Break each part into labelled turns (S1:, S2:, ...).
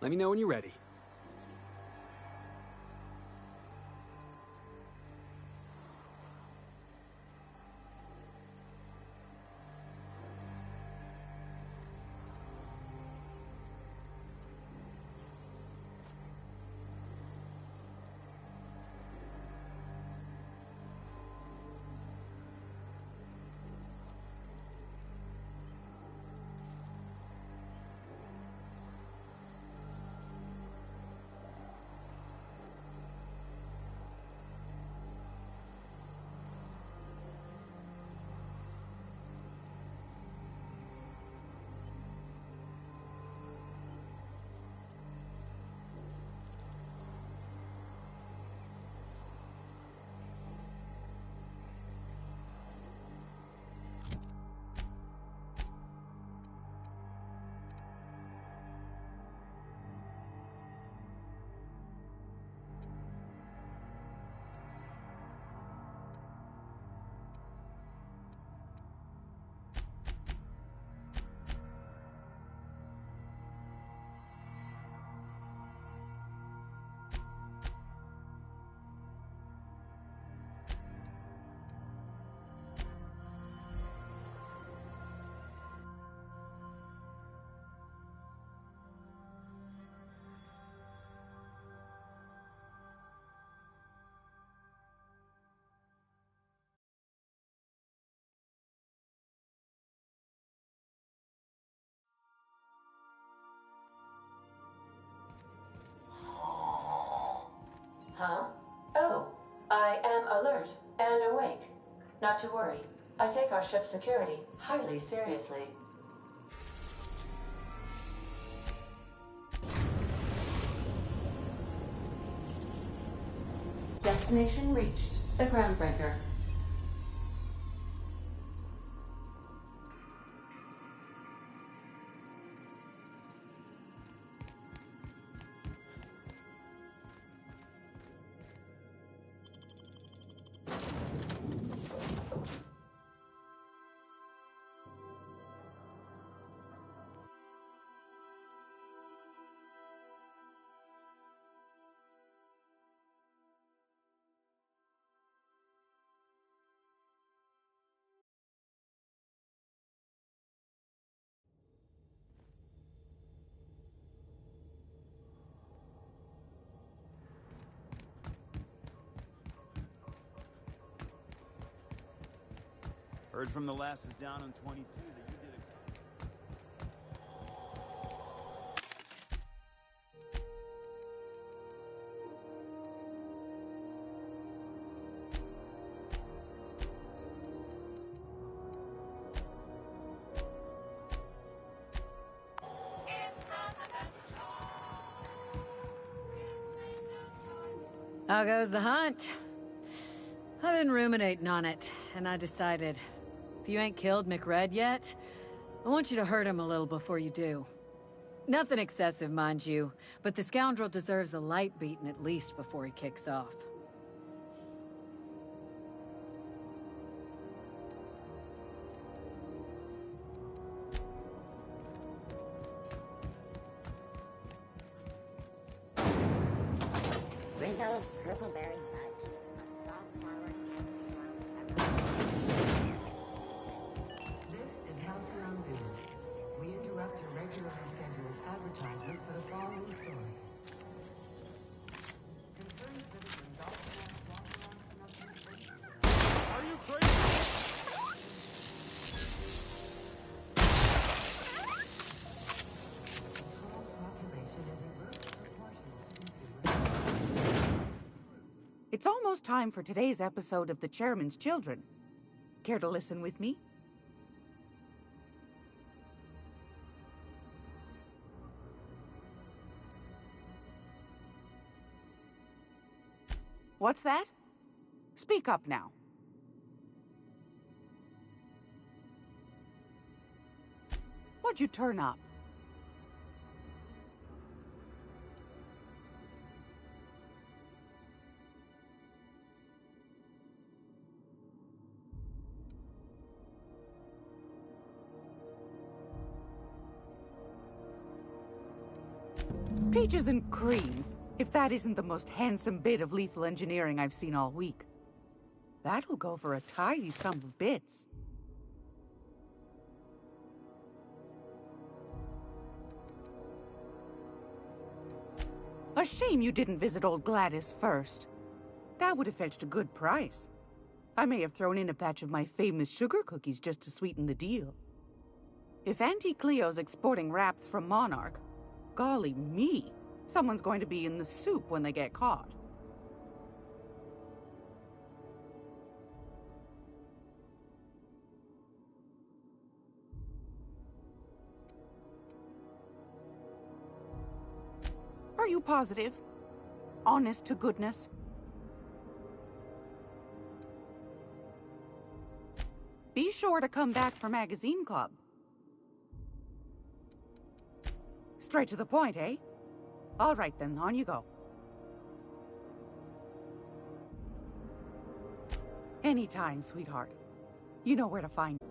S1: Let me know when you're ready.
S2: Huh? Oh, I am alert and awake. Not to worry. I take our ship's security highly seriously. Destination reached. The Groundbreaker.
S3: Heard from the lasses down on 22 that you did a...
S4: How goes the hunt? I've been ruminating on it, and I decided, if you ain't killed McRed yet, I want you to hurt him a little before you do. Nothing excessive, mind you, but the scoundrel deserves a light beating at least before he kicks off.
S5: Rizzo's purple berry fudge. A soft, sour candy swirl
S6: This is Halcyon News. We interrupt your regularly scheduled advertisement for the following story. Concerned citizens also want to walk around conducting...
S3: Are you crazy?
S6: population is inversely proportional to consumer...
S7: It's almost time for today's episode of The Chairman's Children. Care to listen with me? What's that? Speak up now. What'd you turn up? Peaches and cream, if that isn't the most handsome bit of lethal engineering I've seen all week. That'll go for a tidy sum of bits. A shame you didn't visit old Gladys first. That would have fetched a good price. I may have thrown in a batch of my famous sugar cookies just to sweeten the deal. If Auntie Cleo's exporting wraps from Monarch, golly me, someone's going to be in the soup when they get caught. Are you positive? Honest to goodness? Be sure to come back for Magazine Club. Straight to the point, eh? All right then, on you go. Anytime, sweetheart. You know where to find me.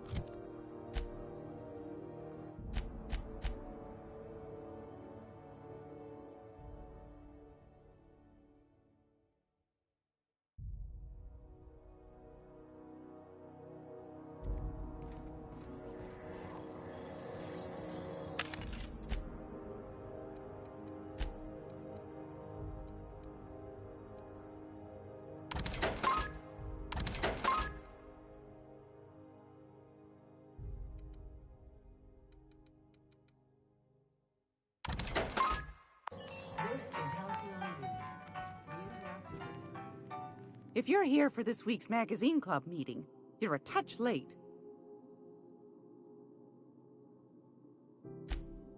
S7: If you're here for this week's Magazine Club meeting, you're a touch late.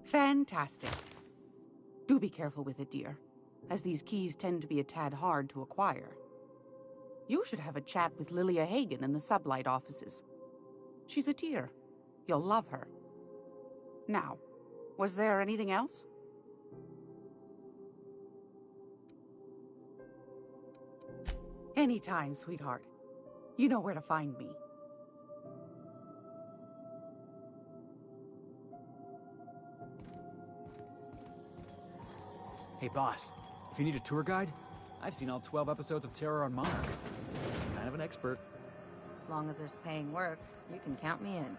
S7: Fantastic. Do be careful with it, dear, as these keys tend to be a tad hard to acquire. You should have a chat with Lilia Hagen in the Sublight offices. She's a dear. You'll love her. Now, was there anything else? Anytime, sweetheart. You know where to find me.
S3: Hey, boss. If you need a tour guide, I've seen all 12 episodes of Terror on Monarch. Kind of an expert.
S1: Long as there's paying work, you can count me in.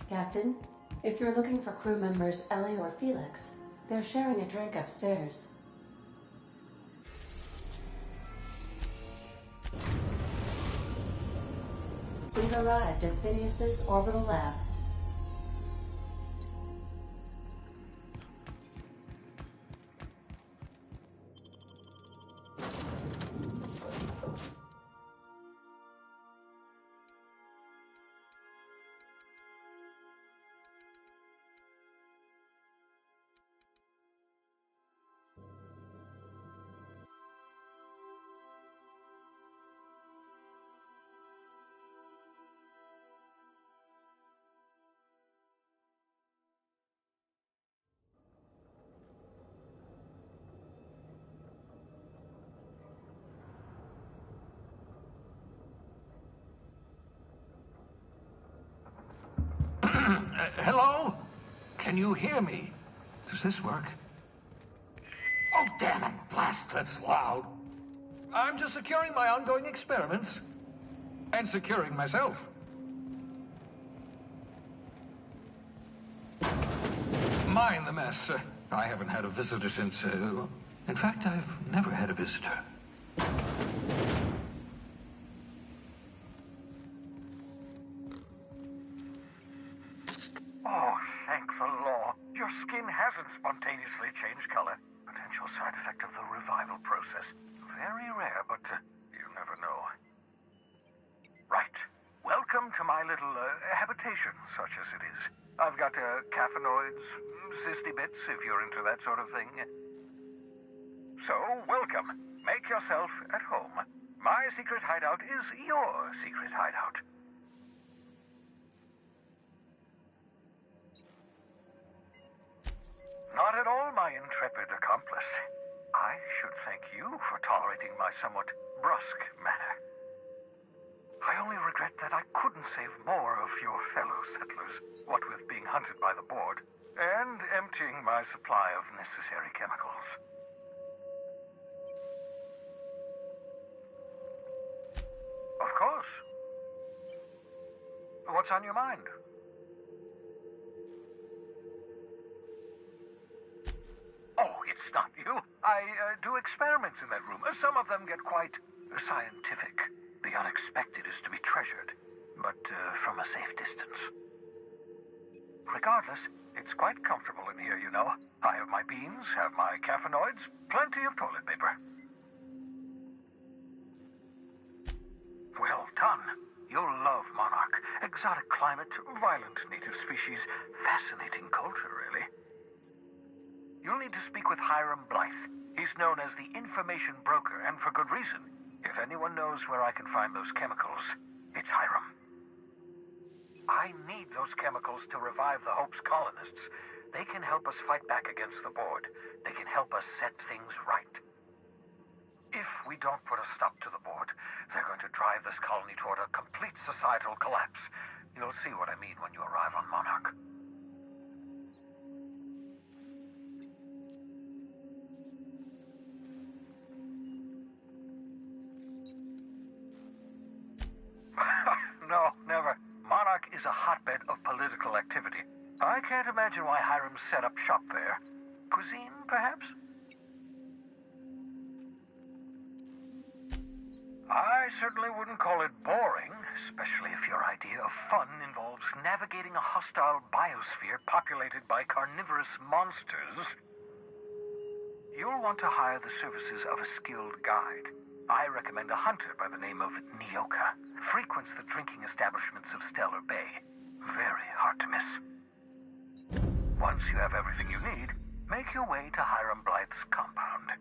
S2: Captain, if you're looking for crew members Ellie or Felix, they're sharing a drink upstairs. We've arrived at Phineas's orbital lab.
S8: Hello? Can you hear me? Does this work? Oh, damn it! Blast, that's loud. I'm just securing my ongoing experiments. And securing myself. Mind the mess. I haven't had a visitor since, in fact, I've never had a visitor. Oh, thank the law. Your skin hasn't spontaneously changed color. Potential side effect of the revival process. Very rare, but you never know. Right. Welcome to my little habitation, such as it is. I've got caffeinoids, cysty bits, if you're into that sort of thing. So, welcome. Make yourself at home. My secret hideout is your secret hideout. Not at all, my intrepid accomplice. I should thank you for tolerating my somewhat brusque manner. I only regret that I couldn't save more of your fellow settlers, what with being hunted by the board, and emptying my supply of necessary chemicals. Of course. What's on your mind? Oh, it's not you. I do experiments in that room. Some of them get quite scientific. The unexpected is to be treasured, but from a safe distance. Regardless, it's quite comfortable in here, you know. I have my beans, have my caffeinoids, plenty of toilet paper. Well done. You'll love Monarch. Exotic climate, violent native species, fascinating culture, really. You'll need to speak with Hiram Blythe. He's known as the information broker, and for good reason. If anyone knows where I can find those chemicals, it's Hiram. I need those chemicals to revive the Hope's colonists. They can help us fight back against the board. They can help us set things right. If we don't put a stop to the board, they're going to drive this colony toward a complete societal collapse. You'll see what I mean when you arrive on Monarch. No, never. Monarch is a hotbed of political activity. I can't imagine why Hiram set up shop there. Cuisine, perhaps? I certainly wouldn't call it boring, especially if your idea of fun involves navigating a hostile biosphere populated by carnivorous monsters. You'll want to hire the services of a skilled guide. I recommend a hunter by the name of Nyoka. Frequents the drinking establishments of Stellar Bay. Very hard to miss. Once you have everything you need, make your way to Hiram Blythe's compound.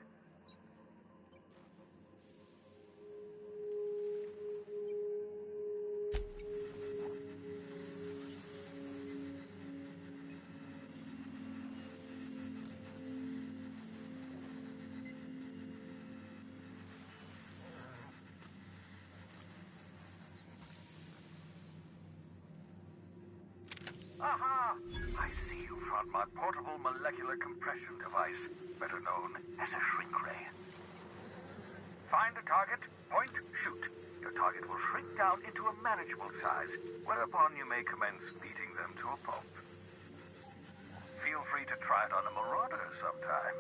S8: Aha! I see you found my portable molecular compression device, better known as a shrink ray. Find a target, point, shoot. Your target will shrink down into a manageable size, whereupon you may commence beating them to a pulp. Feel free to try it on a marauder sometime.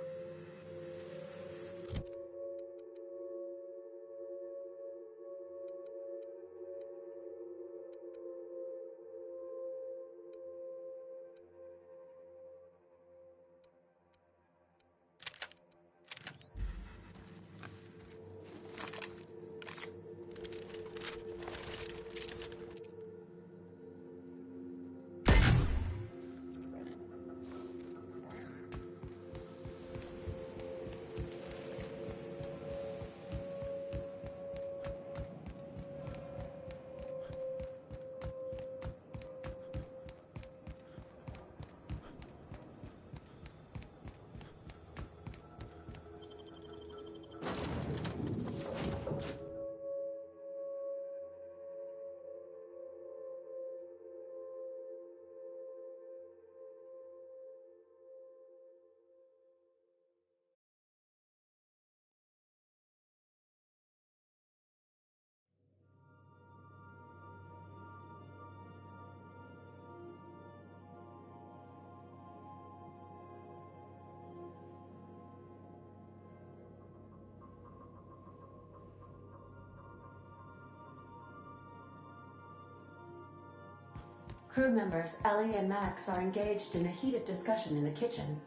S2: Crew members Ellie and Max are engaged in a heated discussion in the kitchen.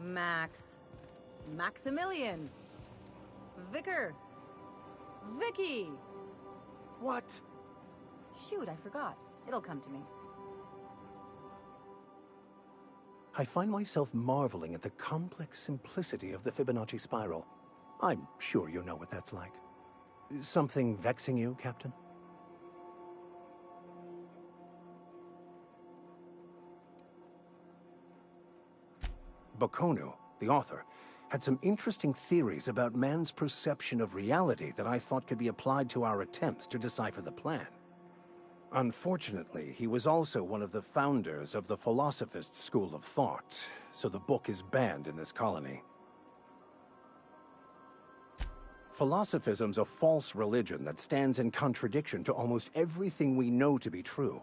S1: Max. Maximilian. Vicar. Vicky.
S8: What?
S1: Shoot, I forgot. It'll come to me.
S9: I find myself marveling at the complex simplicity of the Fibonacci spiral. I'm sure you know what that's like. Something vexing you, Captain? Baconu, the author, had some interesting theories about man's perception of reality that I thought could be applied to our attempts to decipher the plan. Unfortunately, he was also one of the founders of the Philosophist school of thought, so the book is banned in this colony. Philosophism's a false religion that stands in contradiction to almost everything we know to be true.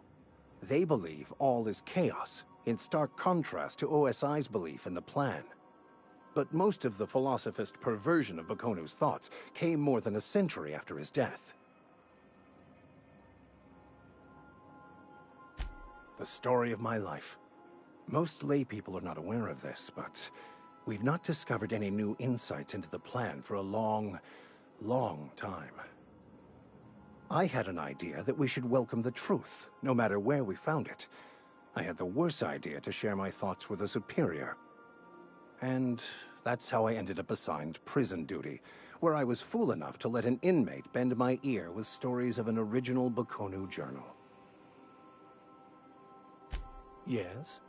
S9: They believe all is chaos, in stark contrast to OSI's belief in the plan. But most of the philosophist perversion of Bakonu's thoughts came more than a century after his death. The story of my life. Most lay people are not aware of this, but we've not discovered any new insights into the plan for a long, long time. I had an idea that we should welcome the truth, no matter where we found it. I had the worse idea to share my thoughts with a superior. And that's how I ended up assigned prison duty, where I was fool enough to let an inmate bend my ear with stories of an original Bakonu journal. Yes?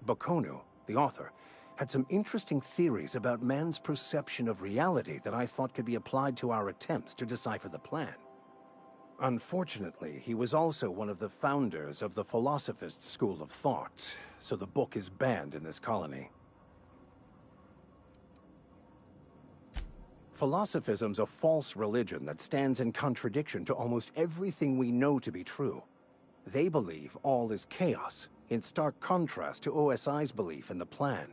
S9: Bakonu, the author, had some interesting theories about man's perception of reality that I thought could be applied to our attempts to decipher the plan. Unfortunately, he was also one of the founders of the Philosophist school of thought, so the book is banned in this colony. Philosophism's a false religion that stands in contradiction to almost everything we know to be true. They believe all is chaos, in stark contrast to OSI's belief in the plan.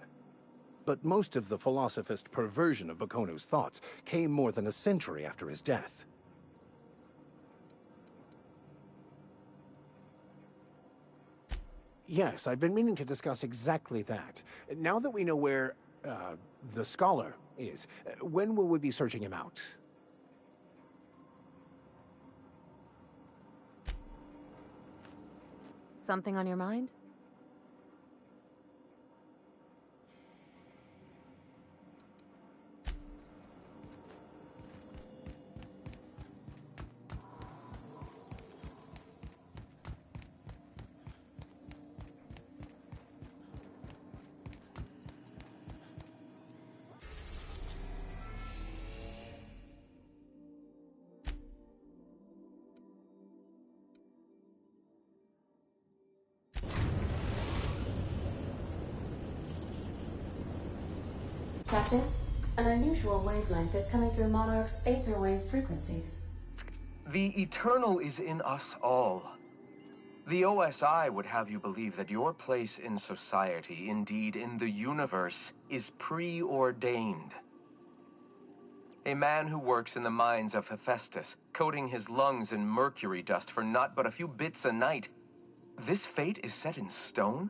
S9: But most of the philosophist perversion of Bakonu's thoughts came more than a century after his death. Yes, I've been meaning to discuss exactly that. Now that we know where, the scholar is, when will we be searching him out?
S1: Something on your mind?
S2: Captain, an unusual wavelength is coming through Monarch's aether wave frequencies.
S10: The eternal is in us all. The OSI would have you believe that your place in society, indeed in the universe, is preordained. A man who works in the mines of Hephaestus, coating his lungs in mercury dust for not but a few bits a night. This fate is set in stone?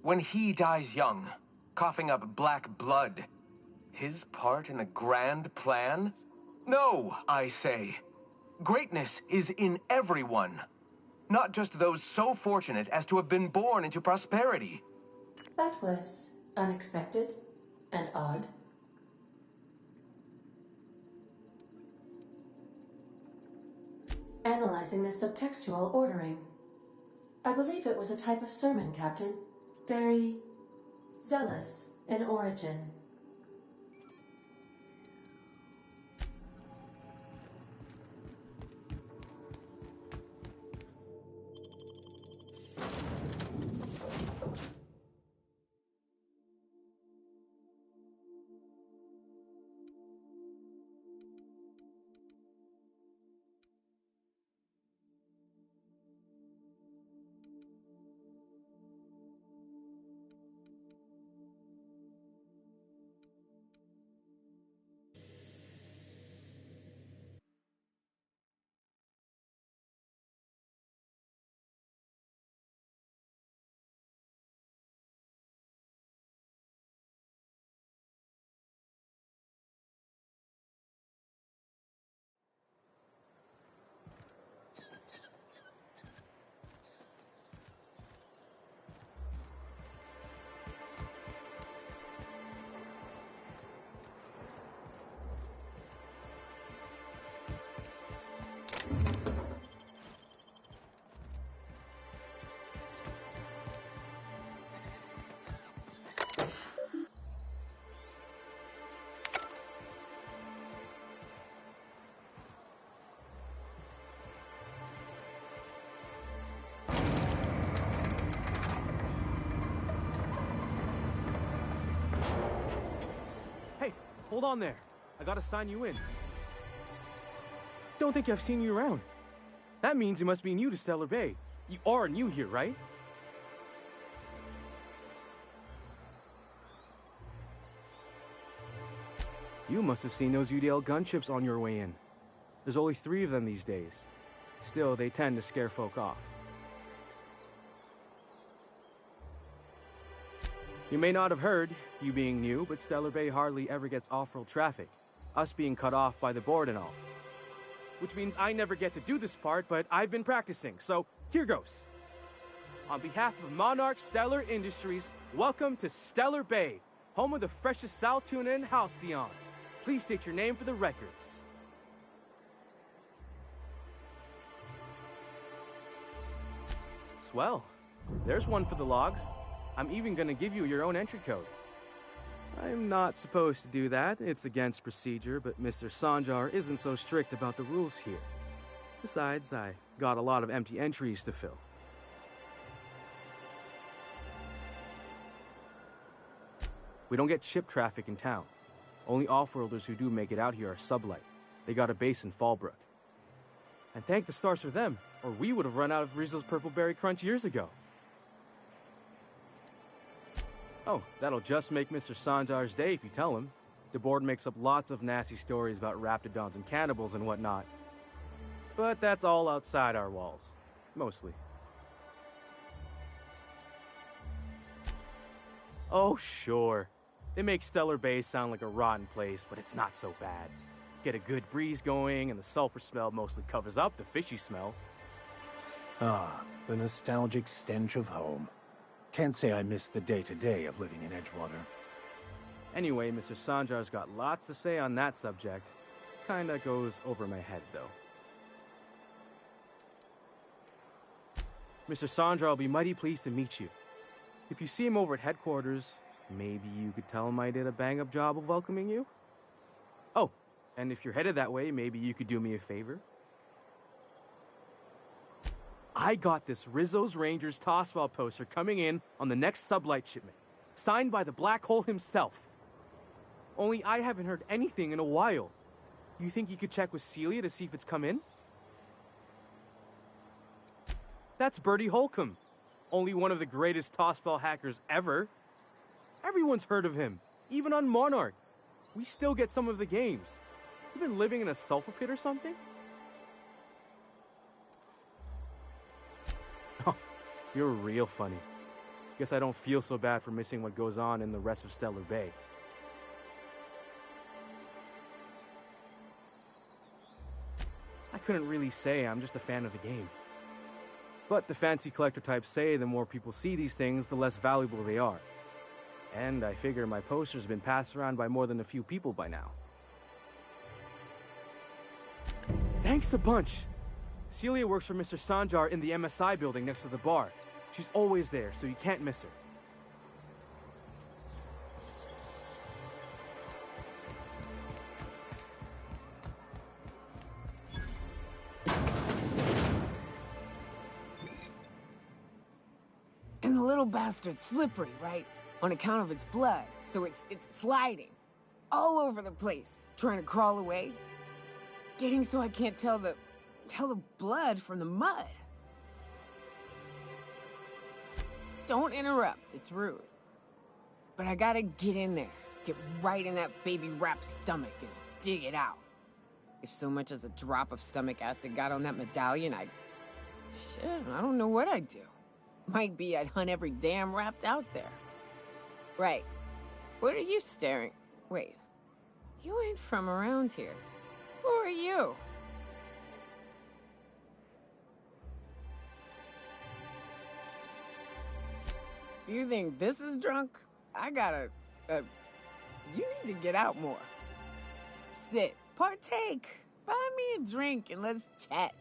S10: When he dies young, coughing up black blood. His part in the grand plan? No, I say. Greatness is in everyone. Not just those so fortunate as to have been born into prosperity.
S2: That was unexpected and odd. Analyzing the subtextual ordering. I believe it was a type of sermon, Captain. Very zealous in origin.
S11: Hold on there. I gotta sign you in. Don't think I've seen you around. That means you must be new to Stellar Bay. You are new here, right? You must have seen those UDL gunships on your way in. There's only 3 of them these days. Still, they tend to scare folk off. You may not have heard, you being new, but Stellar Bay hardly ever gets off-road traffic, us being cut off by the board and all. Which means I never get to do this part, but I've been practicing, so here goes. On behalf of Monarch Stellar Industries, welcome to Stellar Bay, home of the freshest sal tuna and halcyon. Please state your name for the records. Swell. There's one for the logs. I'm even gonna give you your own entry code. I'm not supposed to do that. It's against procedure, but Mr. Sanjar isn't so strict about the rules here. Besides, I got a lot of empty entries to fill. We don't get ship traffic in town. Only off-worlders who do make it out here are sublight. They got a base in Fallbrook. And thank the stars for them, or we would have run out of Rizzo's Purple Berry Crunch years ago. Oh, that'll just make Mr. Sanjar's day if you tell him. The board makes up lots of nasty stories about raptidons and cannibals and whatnot. But that's all outside our walls. Mostly. Oh, sure. They make Stellar Bay sound like a rotten place, but it's not so bad. Get a good breeze going, and the sulfur smell mostly covers up the fishy smell.
S9: Ah, the nostalgic stench of home. Can't say I miss the day-to-day of living in Edgewater.
S11: Anyway, Mr. Sanjar's got lots to say on that subject. Kinda goes over my head, though. Mr. Sanjar will be mighty pleased to meet you. If you see him over at headquarters, maybe you could tell him I did a bang-up job of welcoming you? Oh, and if you're headed that way, maybe you could do me a favor? I got this Rizzo's Rangers tossball poster coming in on the next sublight shipment, signed by the Black Hole himself. Only I haven't heard anything in a while. You think you could check with Celia to see if it's come in? That's Bertie Holcomb, only one of the greatest tossball hackers ever. Everyone's heard of him, even on Monarch. We still get some of the games. You been living in a sulfur pit or something? Oh, you're real funny. Guess I don't feel so bad for missing what goes on in the rest of Stellar Bay. I couldn't really say, I'm just a fan of the game. But the fancy collector types say the more people see these things, the less valuable they are. And I figure my poster's been passed around by more than a few people by now. Thanks a bunch! Celia works for Mr. Sanjar in the MSI building next to the bar. She's always there, so you can't miss her.
S12: And the little bastard's slippery, right? On account of its blood, so it's sliding. All over the place, trying to crawl away. Getting so I can't tell the blood from the mud. Don't interrupt, it's rude. But I gotta get in there, get right in that baby rap's stomach and dig it out. If so much as a drop of stomach acid got on that medallion, shit, I don't know what I'd do. Might be I'd hunt every damn wrapped out there. Right. What are you staring? Wait. You ain't from around here. Who are you? If you think this is drunk, I gotta, you need to get out more. Sit, partake, buy me a drink and let's chat.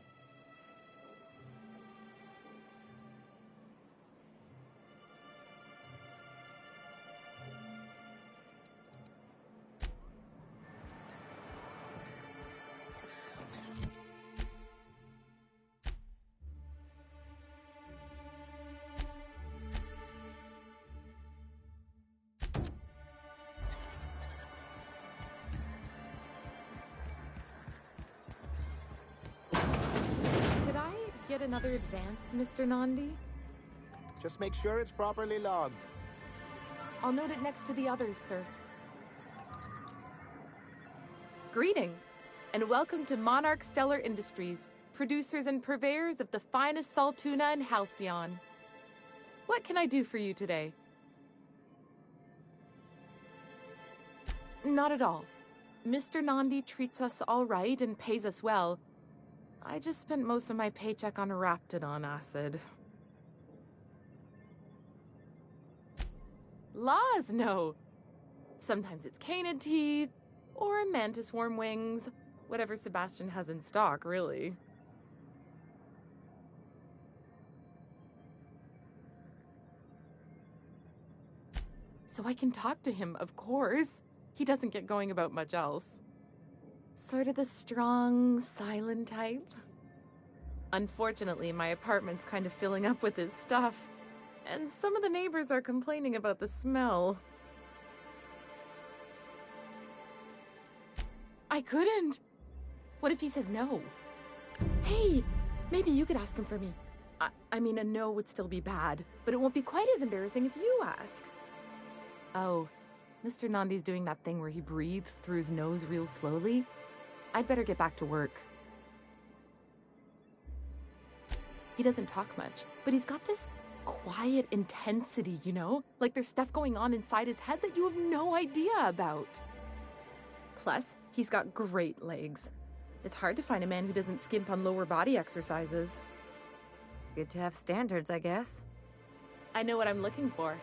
S13: Get another advance, Mr. Nandi?
S14: Just make sure it's properly logged.
S13: I'll note it next to the others, sir. Greetings, and welcome to Monarch Stellar Industries, producers and purveyors of the finest salt tuna in Halcyon. What can I do for you today? Not at all. Mr. Nandi treats us all right and pays us well. I just spent most of my paycheck on Raptidon acid. Laws, no. Sometimes it's canid teeth, or mantis worm wings. Whatever Sebastian has in stock, really. So I can talk to him, of course. He doesn't get going about much else. Sort of the strong, silent type. Unfortunately, my apartment's kind of filling up with his stuff, and some of the neighbors are complaining about the smell. I couldn't. What if he says no? Hey, maybe you could ask him for me. I mean, a no would still be bad, but it won't be quite as embarrassing if you ask. Oh, Mr. Nandi's doing that thing where he breathes through his nose real slowly. I'd better get back to work. He doesn't talk much, but he's got this quiet intensity, you know? Like there's stuff going on inside his head that you have no idea about. Plus, he's got great legs. It's hard to find a man who doesn't skimp on lower body exercises.
S1: Good to have standards, I guess.
S13: I know what I'm looking for.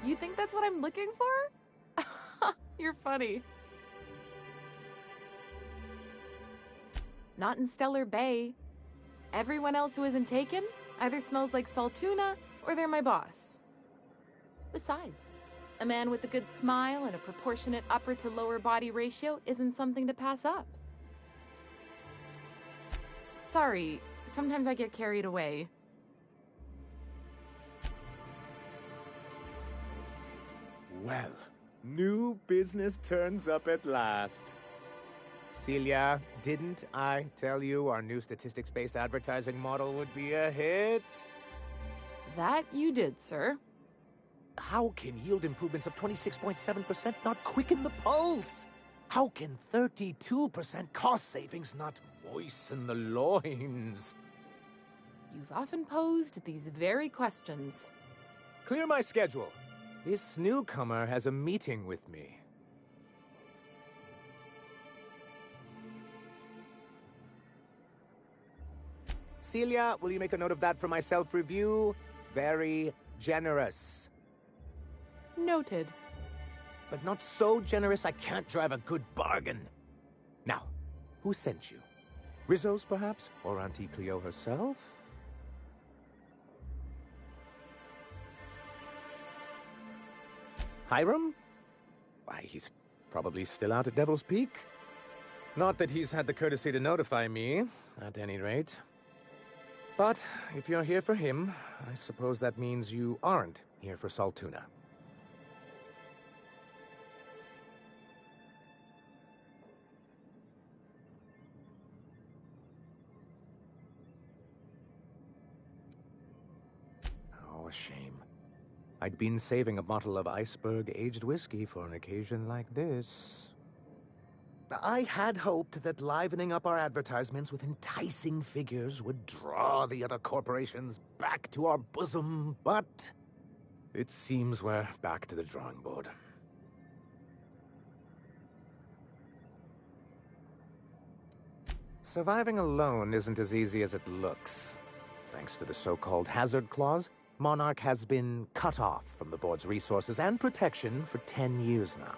S13: You think that's what I'm looking for? You're funny. Not in Stellar Bay. Everyone else who isn't taken either smells like salt tuna or they're my boss. Besides, a man with a good smile and a proportionate upper to lower body ratio isn't something to pass up. Sorry, sometimes I get carried away.
S14: Well, new business turns up at last. Celia, didn't I tell you our new statistics-based advertising model would be a hit?
S13: That you did, sir.
S14: How can yield improvements of 26.7% not quicken the pulse? How can 32% cost savings not moisten the loins?
S13: You've often posed these very questions.
S14: Clear my schedule. This newcomer has a meeting with me. Celia, will you make a note of that for my self-review? Very generous.
S13: Noted.
S14: But not so generous I can't drive a good bargain. Now, who sent you? Rizzo's, perhaps? Or Auntie Cleo herself? Hiram? Why, he's probably still out at Devil's Peak. Not that he's had the courtesy to notify me, at any rate. But if you're here for him, I suppose that means you aren't here for Saltuna. Oh, a shame. I'd been saving a bottle of iceberg-aged whiskey for an occasion like this. I had hoped that livening up our advertisements with enticing figures would draw the other corporations back to our bosom, but it seems we're back to the drawing board. Surviving alone isn't as easy as it looks. Thanks to the so-called hazard clause, Monarch has been cut off from the board's resources and protection for 10 years now.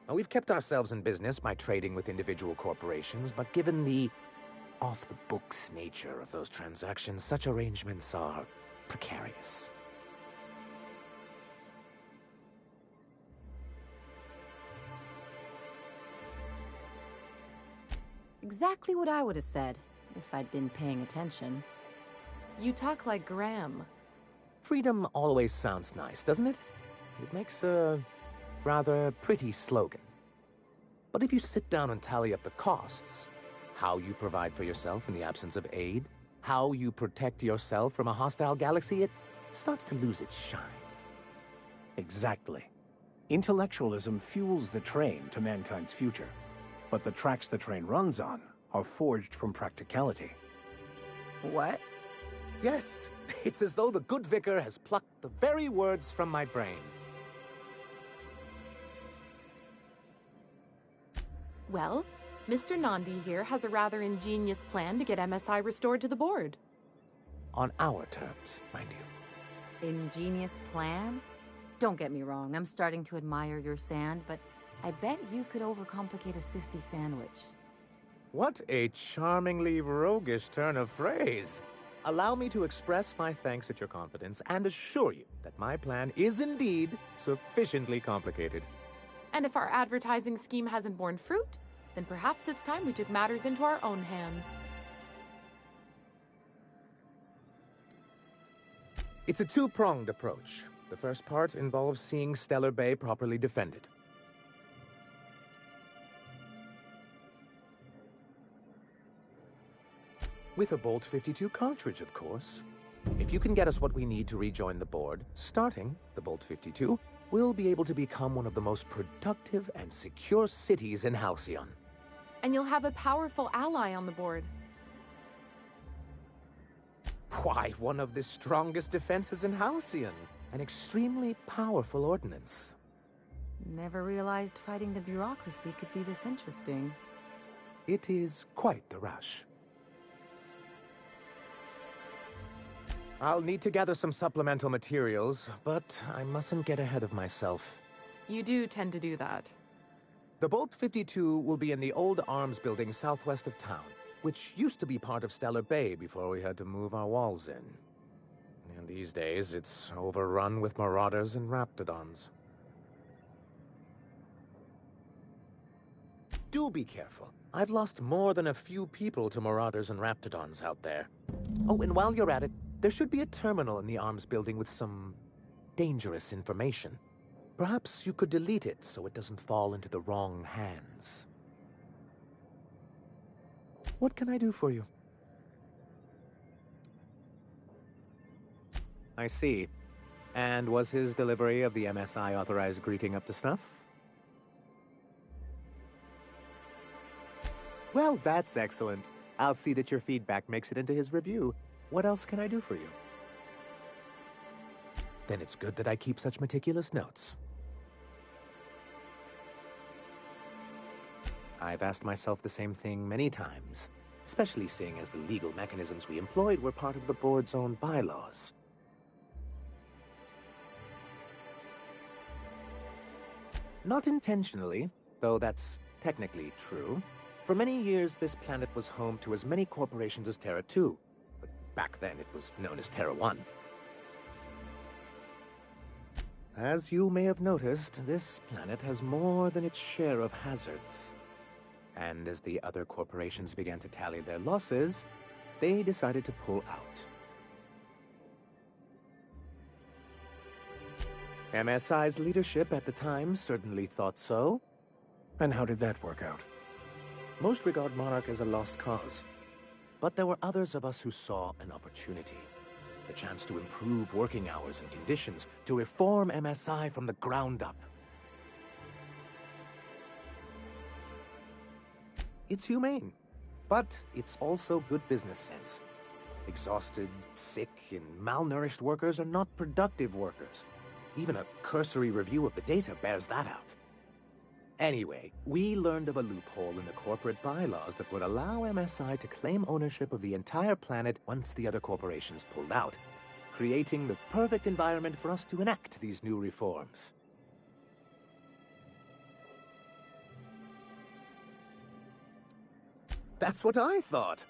S14: Now, we've kept ourselves in business by trading with individual corporations, but given the off-the-books nature of those transactions, such arrangements are precarious.
S1: Exactly what I would have said, if I'd been paying attention.
S13: You talk like Graham.
S14: Freedom always sounds nice, doesn't it? It makes a rather pretty slogan. But if you sit down and tally up the costs, how you provide for yourself in the absence of aid, how you protect yourself from a hostile galaxy, it starts to lose its shine.
S9: Exactly. Intellectualism fuels the train to mankind's future, but the tracks the train runs on are forged from practicality.
S1: What?
S14: Yes, it's as though the good vicar has plucked the very words from my brain.
S13: Well, Mr. Nandi here has a rather ingenious plan to get MSI restored to the board.
S14: On our terms, mind you.
S1: Ingenious plan? Don't get me wrong, I'm starting to admire your sand, but I bet you could overcomplicate a sisty sandwich.
S14: What a charmingly roguish turn of phrase. Allow me to express my thanks at your confidence and assure you that my plan is indeed sufficiently complicated.
S13: And if our advertising scheme hasn't borne fruit, then perhaps it's time we took matters into our own hands.
S14: It's a two-pronged approach. The first part involves seeing Stellar Bay properly defended. With a Bolt 52 cartridge, of course. If you can get us what we need to rejoin the board, starting the Bolt 52, we'll be able to become one of the most productive and secure cities in Halcyon.
S13: And you'll have a powerful ally on the board.
S14: Why, one of the strongest defenses in Halcyon. An extremely powerful ordnance.
S1: Never realized fighting the bureaucracy could be this interesting.
S14: It is quite the rush. I'll need to gather some supplemental materials, but I mustn't get ahead of myself.
S13: You do tend to do that.
S14: The Bolt 52 will be in the old arms building southwest of town, which used to be part of Stellar Bay before we had to move our walls in. And these days, it's overrun with marauders and raptidons. Do be careful. I've lost more than a few people to marauders and raptidons out there. Oh, and while you're at it, there should be a terminal in the arms building with some dangerous information. Perhaps you could delete it so it doesn't fall into the wrong hands. What can I do for you? I see. And was his delivery of the MSI authorized greeting up to snuff? Well, that's excellent. I'll see that your feedback makes it into his review. What else can I do for you? Then it's good that I keep such meticulous notes. I've asked myself the same thing many times, especially seeing as the legal mechanisms we employed were part of the board's own bylaws. Not intentionally, though that's technically true. For many years, this planet was home to as many corporations as Terra 2, but back then it was known as Terra 1. As you may have noticed, this planet has more than its share of hazards. And as the other corporations began to tally their losses, they decided to pull out. MSI's leadership at the time certainly thought so.
S9: And how did that work out?
S14: Most regard Monarch as a lost cause. But there were others of us who saw an opportunity. The chance to improve working hours and conditions, to reform MSI from the ground up. It's humane, but it's also good business sense. Exhausted, sick, and malnourished workers are not productive workers. Even a cursory review of the data bears that out. Anyway, we learned of a loophole in the corporate bylaws that would allow MSI to claim ownership of the entire planet once the other corporations pulled out, creating the perfect environment for us to enact these new reforms. That's what I thought.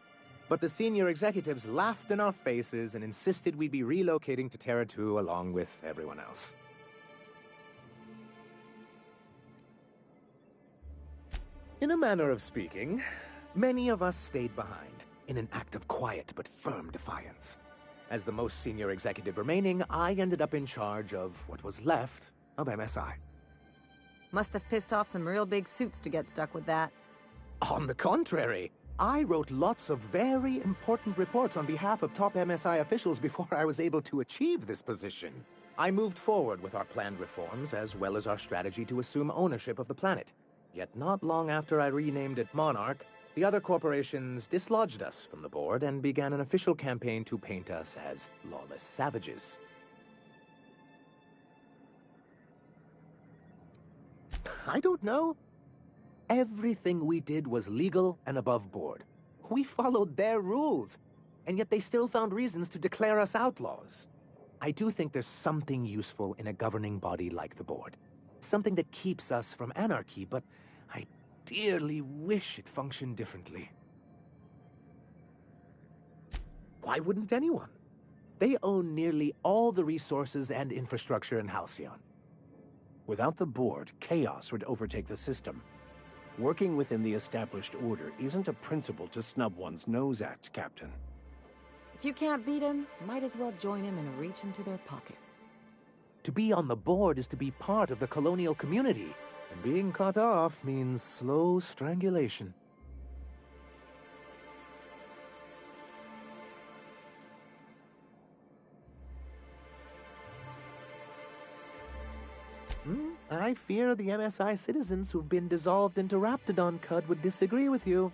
S14: But the senior executives laughed in our faces and insisted we'd be relocating to Terra 2 along with everyone else. In a manner of speaking, many of us stayed behind, in an act of quiet but firm defiance. As the most senior executive remaining, I ended up in charge of what was left of MSI.
S1: Must have pissed off some real big suits to get stuck with that.
S14: On the contrary, I wrote lots of very important reports on behalf of top MSI officials before I was able to achieve this position. I moved forward with our planned reforms, as well as our strategy to assume ownership of the planet. Yet not long after I renamed it Monarch, the other corporations dislodged us from the board and began an official campaign to paint us as lawless savages. I don't know. Everything we did was legal and above board. We followed their rules, and yet they still found reasons to declare us outlaws. I do think there's something useful in a governing body like the board. Something that keeps us from anarchy, but I dearly wish it functioned differently. Why wouldn't anyone? They own nearly all the resources and infrastructure in Halcyon.
S9: Without the board, chaos would overtake the system. Working within the established order isn't a principle to snub one's nose at, Captain.
S1: If you can't beat him, might as well join him and reach into their pockets.
S14: To be on the board is to be part of the colonial community, and being cut off means slow strangulation. I fear the MSI citizens who've been dissolved into Raptidon Cud would disagree with you.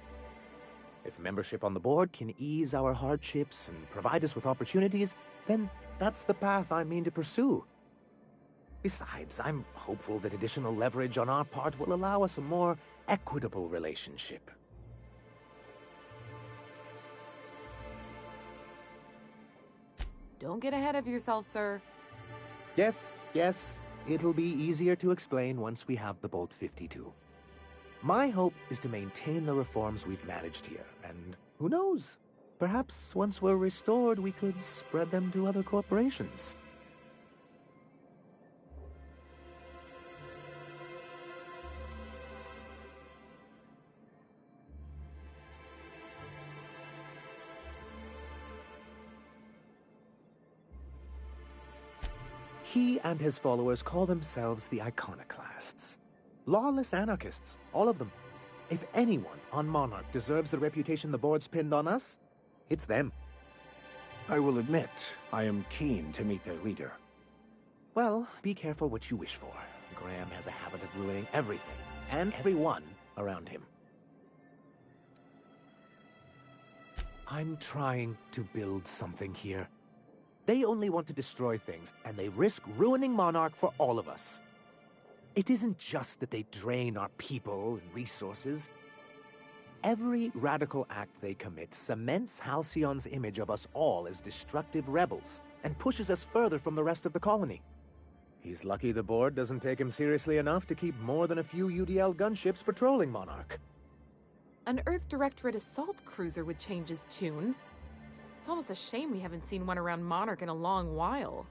S14: If membership on the board can ease our hardships and provide us with opportunities, then that's the path I mean to pursue. Besides, I'm hopeful that additional leverage on our part will allow us a more equitable relationship.
S1: Don't get ahead of yourself, sir.
S14: Yes. It'll be easier to explain once we have the Bolt 52. My hope is to maintain the reforms we've managed here, and who knows? Perhaps once we're restored, we could spread them to other corporations. He and his followers call themselves the Iconoclasts. Lawless anarchists, all of them. If anyone on Monarch deserves the reputation the board's pinned on us, it's them.
S9: I will admit, I am keen to meet their leader.
S14: Well, be careful what you wish for. Graham has a habit of ruining everything, and everyone around him. I'm trying to build something here. They only want to destroy things, and they risk ruining Monarch for all of us. It isn't just that they drain our people and resources. Every radical act they commit cements Halcyon's image of us all as destructive rebels, and pushes us further from the rest of the colony. He's lucky the board doesn't take him seriously enough to keep more than a few UDL gunships patrolling Monarch.
S13: An Earth Directorate assault cruiser would change his tune. It's almost a shame we haven't seen one around Monarch in a long while.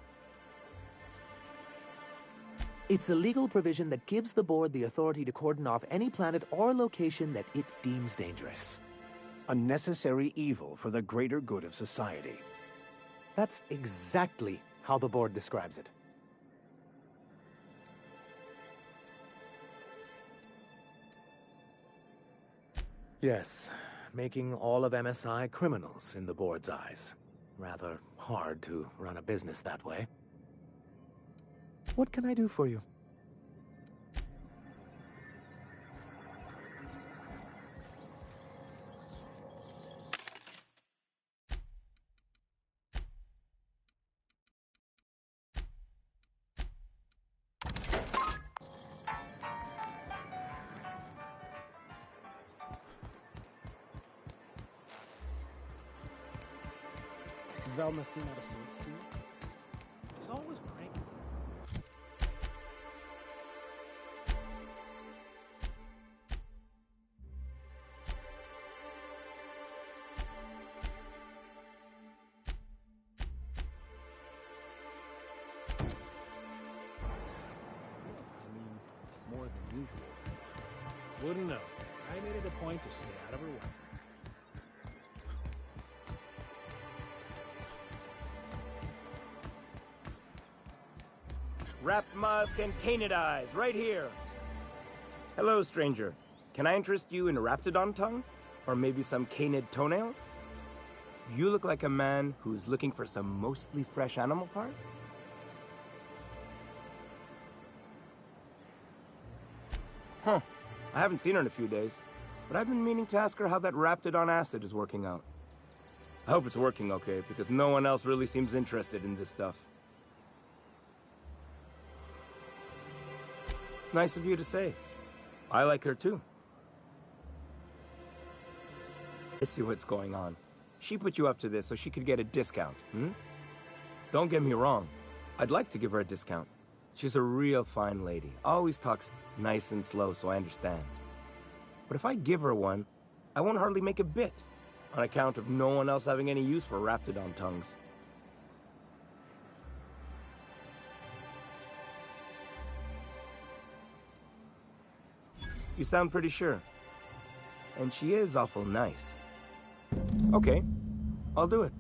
S14: It's a legal provision that gives the board the authority to cordon off any planet or location that it deems dangerous.
S9: A necessary evil for the greater good of society.
S14: That's exactly how the board describes it. Yes, making all of MSI criminals in the board's eyes. Rather hard to run a business that way. What can I do for you?
S3: Velma seen out of sorts too? She's always pranking.
S9: More than usual.
S3: Wouldn't know. I made it a point to stay out of her way.
S15: Wrapped musk and canid eyes, right here. Hello, stranger. Can I interest you in Raptidon tongue? Or maybe some canid toenails? You look like a man who's looking for some mostly fresh animal parts? Huh. I haven't seen her in a few days, but I've been meaning to ask her how that Raptidon acid is working out. I hope it's working okay, because no one else really seems interested in this stuff. Nice of you to say. I like her too. I see what's going on. She put you up to this so she could get a discount, hmm? Don't get me wrong. I'd like to give her a discount. She's a real fine lady. Always talks nice and slow, so I understand. But if I give her one, I won't hardly make a bit, on account of no one else having any use for Raptidon tongues. You sound pretty sure. And she is awful nice. Okay, I'll do it.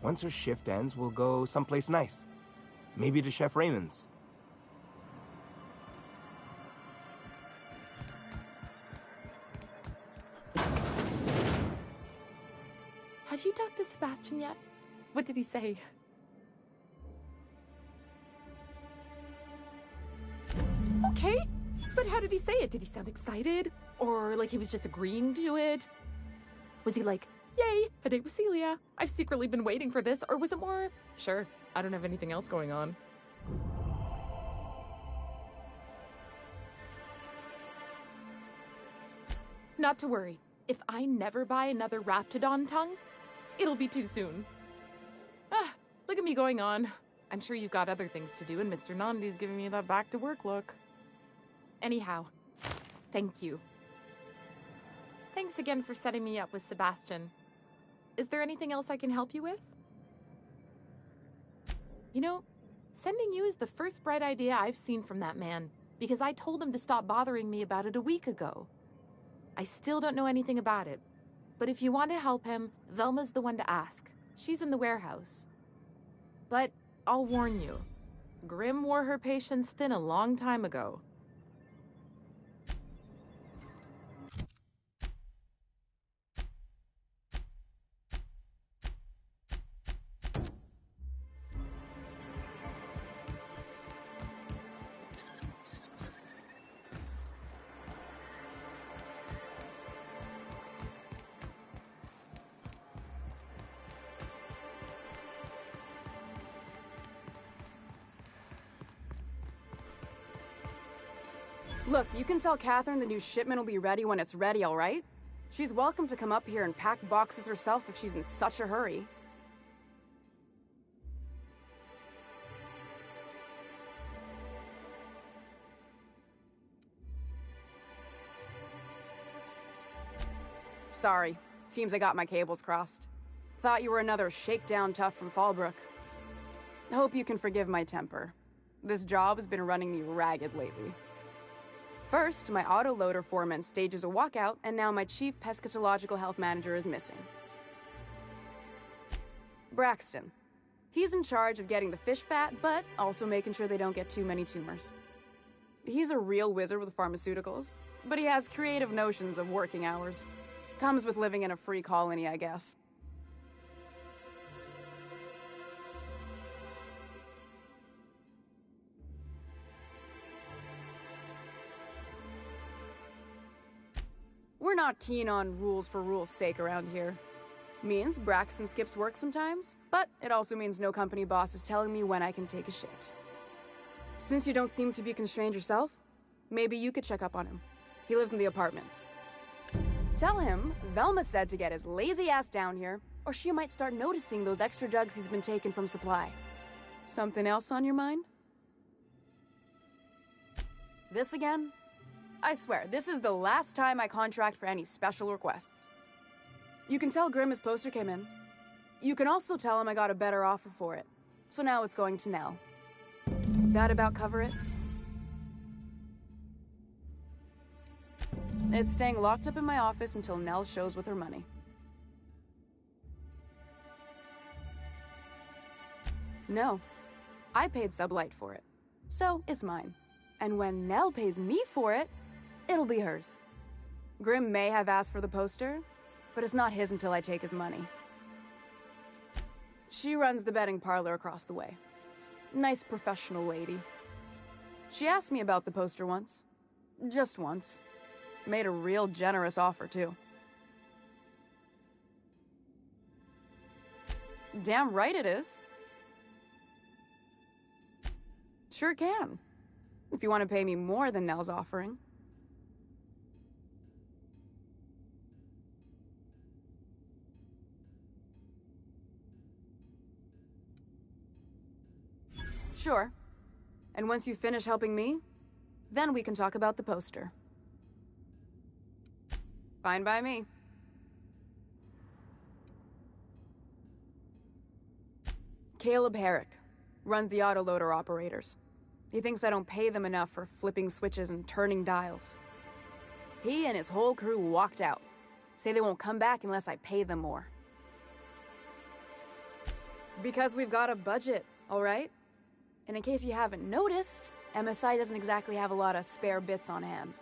S15: Once her shift ends, we'll go someplace nice. Maybe to Chef Raymond's.
S13: Have you talked to Sebastian yet? What did he say? Okay, but how did he say it? Did he sound excited? Or like he was just agreeing to it? Was he like, yay, a date with Celia. I've secretly been waiting for this. Or was it more, sure, I don't have anything else going on. Not to worry. If I never buy another Raptidon tongue, it'll be too soon. Ah, look at me going on. I'm sure you've got other things to do, and Mr. Nandi's giving me that back-to-work look. Anyhow, thank you. Thanks again for setting me up with Sebastian. Is there anything else I can help you with? You know, sending you is the first bright idea I've seen from that man, because I told him to stop bothering me about it a week ago. I still don't know anything about it, but if you want to help him, Velma's the one to ask. She's in the warehouse. But I'll warn you, Grimm wore her patience thin a long time ago.
S16: Look, you can tell Catherine the new shipment will be ready when it's ready, all right? She's welcome to come up here and pack boxes herself if she's in such a hurry. Sorry. Seems I got my cables crossed. Thought you were another shakedown tough from Fallbrook. Hope you can forgive my temper. This job has been running me ragged lately. First, my autoloader foreman stages a walkout, and now my chief pescatological health manager is missing. Braxton. He's in charge of getting the fish fat, but also making sure they don't get too many tumors. He's a real wizard with pharmaceuticals, but he has creative notions of working hours. Comes with living in a free colony, I guess. We're not keen on rules for rules' sake around here. Means Braxton skips work sometimes, but it also means no company boss is telling me when I can take a shit. Since you don't seem to be constrained yourself, maybe you could check up on him. He lives in the apartments. Tell him Velma said to get his lazy ass down here, or she might start noticing those extra jugs he's been taking from supply. Something else on your mind? This again? I swear, this is the last time I contract for any special requests. You can tell Grimm his poster came in. You can also tell him I got a better offer for it. So now it's going to Nell. That about cover it? It's staying locked up in my office until Nell shows with her money. No. I paid Sublight for it. So, it's mine. And when Nell pays me for it, it'll be hers. Grimm may have asked for the poster, but it's not his until I take his money. She runs the betting parlor across the way. Nice professional lady. She asked me about the poster once. Just once. Made a real generous offer, too. Damn right it is. Sure can. If you want to pay me more than Nell's offering. Sure. And once you finish helping me, then we can talk about the poster. Fine by me. Caleb Herrick runs the autoloader operators. He thinks I don't pay them enough for flipping switches and turning dials. He and his whole crew walked out. Say they won't come back unless I pay them more. Because we've got a budget, all right? And in case you haven't noticed, MSI doesn't exactly have a lot of spare bits on hand.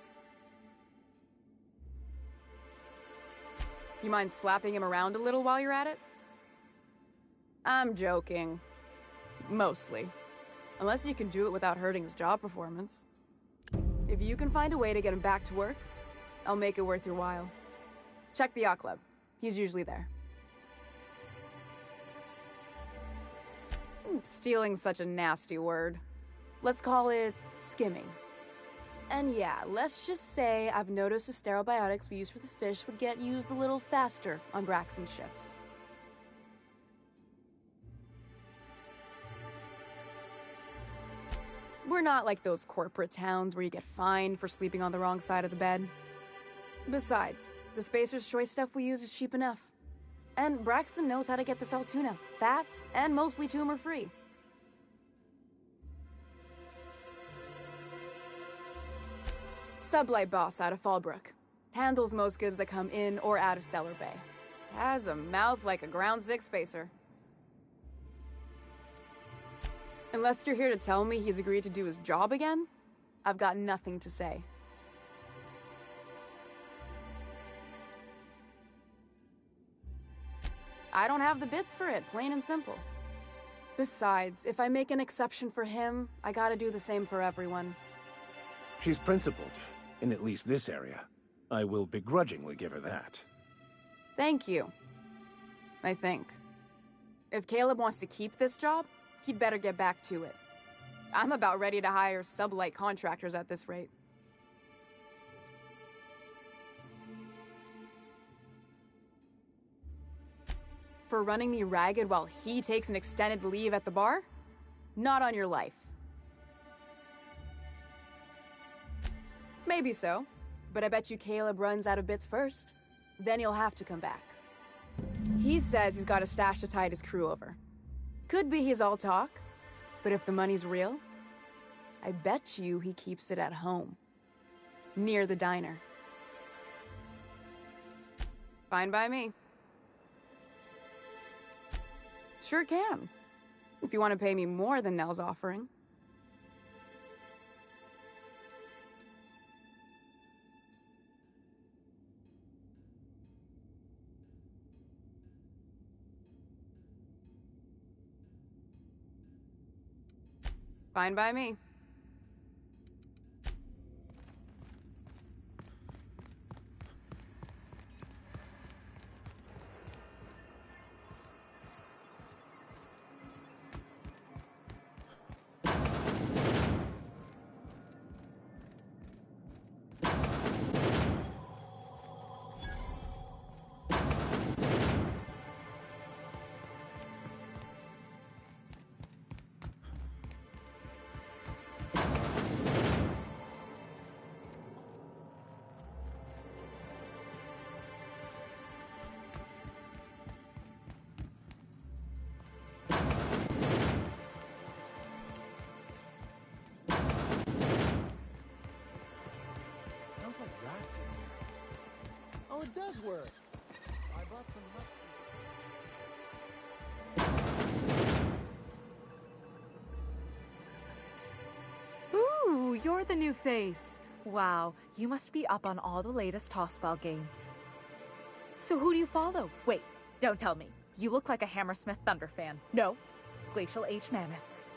S16: You mind slapping him around a little while you're at it? I'm joking. Mostly. Unless you can do it without hurting his job performance. If you can find a way to get him back to work, I'll make it worth your while. Check the yacht club. He's usually there. Stealing's such a nasty word. Let's call it skimming. And yeah, let's just say I've noticed the sterile biotics we use for the fish would get used a little faster on Braxton's shifts. We're not like those corporate towns where you get fined for sleeping on the wrong side of the bed. Besides, the Spacer's Choice stuff we use is cheap enough. And Braxton knows how to get the Saltuna, fat and mostly tumor-free. Sublight boss out of Fallbrook. Handles most goods that come in or out of Stellar Bay. Has a mouth like a Ground 6 spacer. Unless you're here to tell me he's agreed to do his job again, I've got nothing to say. I don't have the bits for it, plain and simple. Besides, if I make an exception for him, I gotta do the same for everyone.
S9: She's principled, in at least this area. I will begrudgingly give her that.
S16: Thank you. I think. If Caleb wants to keep this job, he'd better get back to it. I'm about ready to hire sublight contractors at this rate. For running me ragged while he takes an extended leave at the bar? Not on your life. Maybe so, but I bet you Caleb runs out of bits first. Then he'll have to come back. He says he's got a stash to tide his crew over. Could be he's all talk, but if the money's real, I bet you he keeps it at home. Near the diner. Fine by me. Sure can. If you want to pay me more than Nell's offering. Fine by me.
S14: Oh, it does work. I bought some
S17: Ooh, you're the new face. Wow, you must be up on all the latest tossball games. So who do you follow? Wait, don't tell me. You look like a Hammersmith Thunder fan. No, Glacial H Mammoths.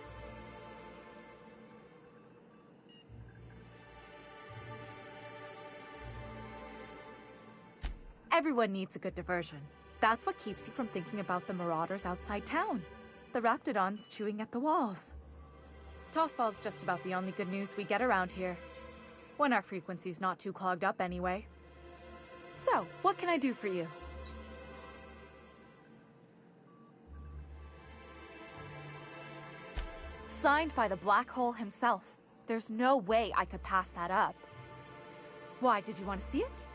S17: Everyone needs a good diversion. That's what keeps you from thinking about the marauders outside town. The Raptidons chewing at the walls. Tossball's just about the only good news we get around here. When our frequency's not too clogged up anyway. So, what can I do for you? Signed by the Black Hole himself. There's no way I could pass that up. Why, did you want to see it?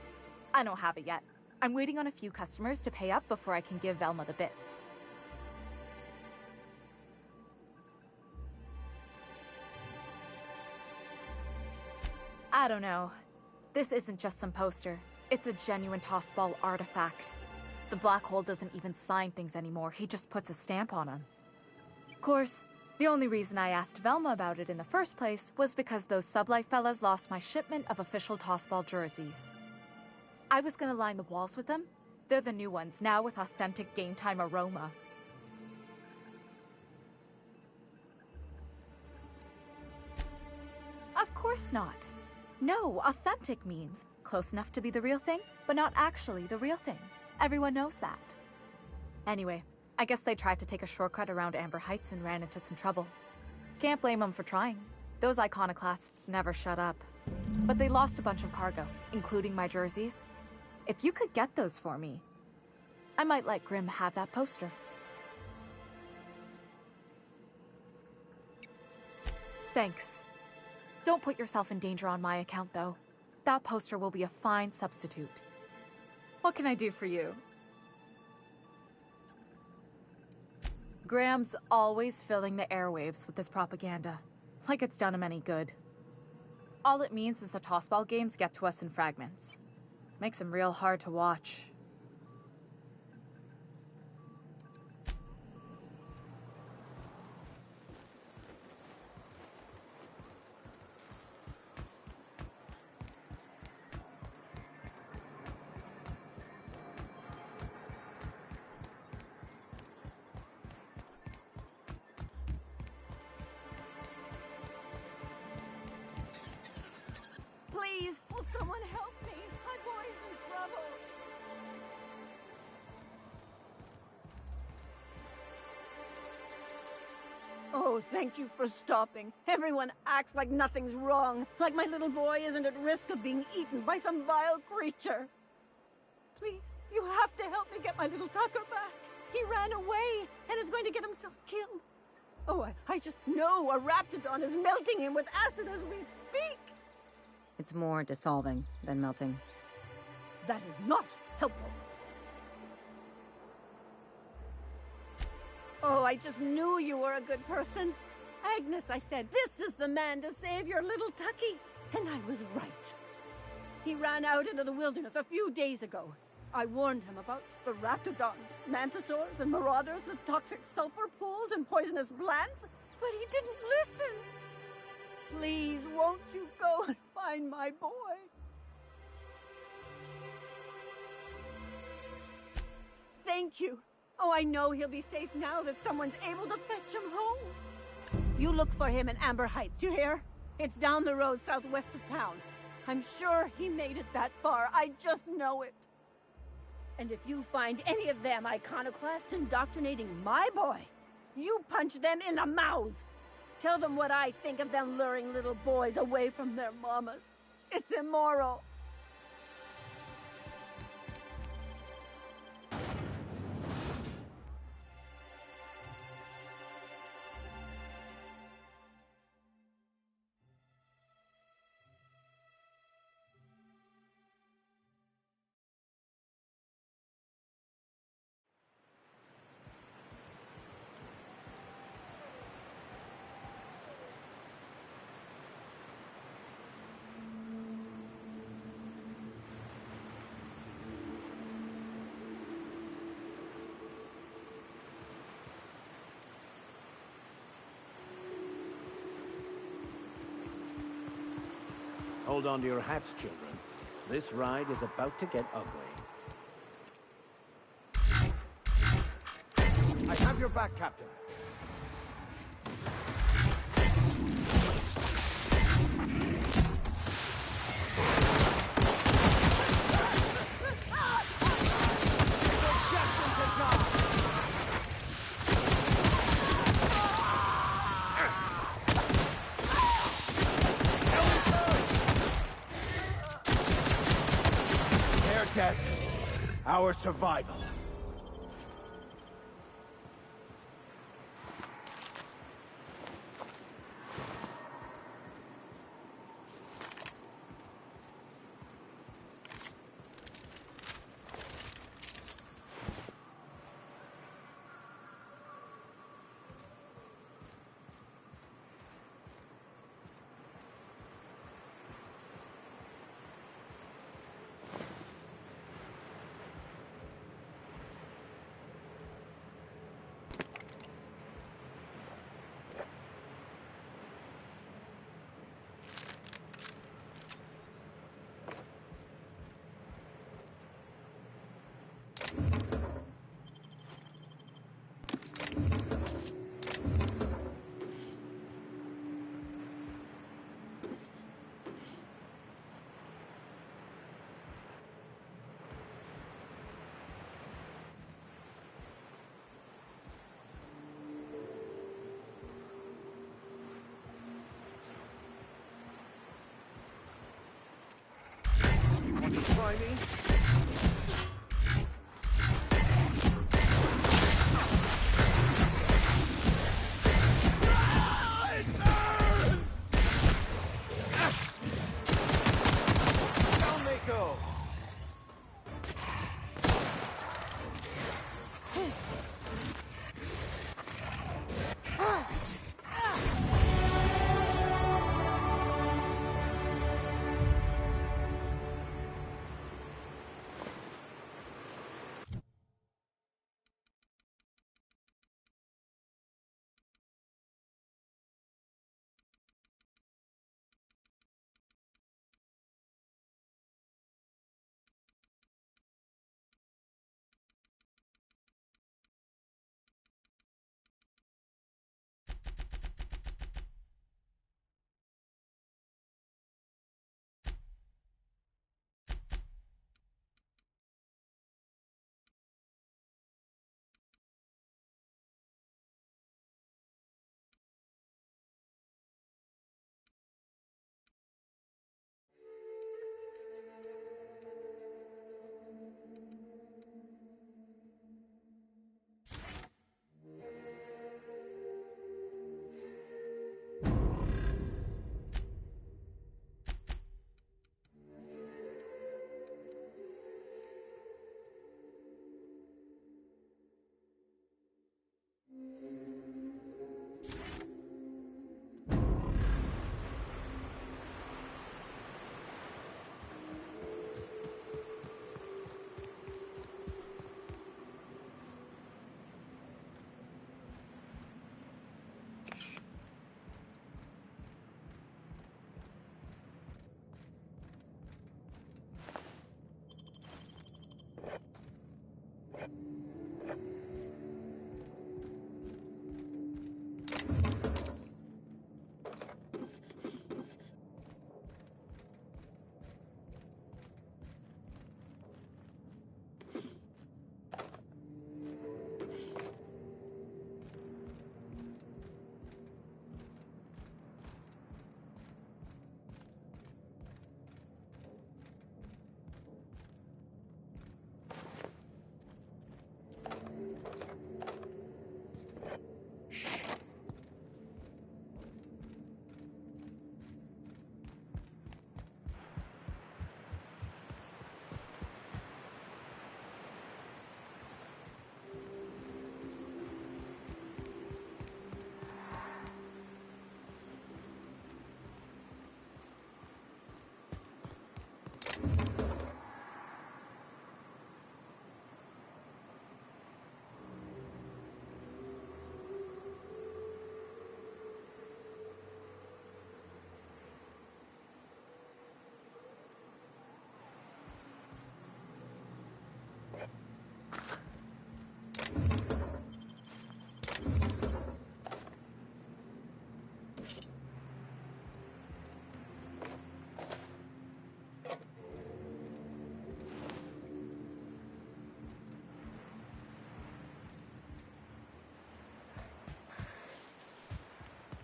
S17: I don't have it yet. I'm waiting on a few customers to pay up before I can give Velma the bits. I don't know. This isn't just some poster. It's a genuine tossball artifact. The Black Hole doesn't even sign things anymore. He just puts a stamp on them. Of course, the only reason I asked Velma about it in the first place was because those Sublight fellas lost my shipment of official tossball jerseys. I was gonna line the walls with them. They're the new ones, now with authentic game time aroma. Of course not. No, authentic means close enough to be the real thing, but not actually the real thing. Everyone knows that. Anyway, I guess they tried to take a shortcut around Amber Heights and ran into some trouble. Can't blame them for trying. Those iconoclasts never shut up. But they lost a bunch of cargo, including my jerseys. If you could get those for me, I might let Grimm have that poster. Thanks. Don't put yourself in danger on my account, though. That poster will be a fine substitute. What can I do for you? Graham's always filling the airwaves with this propaganda, like it's done him any good. All it means is the tossball games get to us in fragments. Makes him real hard to watch.
S18: Please, will someone help me? My boy's in trouble. Oh, thank you for stopping. Everyone acts like nothing's wrong, like my little boy isn't at risk of being eaten by some vile creature. Please, you have to help me get my little Tucker back. He ran away and is going to get himself killed. Oh, I just know a raptidon is melting him with acid as we speak.
S1: It's more dissolving than melting.
S18: That is not helpful. Oh, I just knew you were a good person. Agnes, I said, this is the man to save your little Tucky. And I was right. He ran out into the wilderness a few days ago. I warned him about the raptidons, mantisaurs, and marauders, the toxic sulfur pools, and poisonous plants, but he didn't listen. Please, won't you go and find my boy? Thank you. Oh, I know he'll be safe now that someone's able to fetch him home. You look for him in Amber Heights, you hear? It's down the road southwest of town. I'm sure he made it that far. I just know it. And if you find any of them iconoclasts indoctrinating my boy, you punch them in the mouths. Tell them what I think of them luring little boys away from their mamas. It's immoral.
S19: Hold on to your hats, children. This ride is about to get ugly. I have your back, Captain. Our survival. Want to try me? Down they go.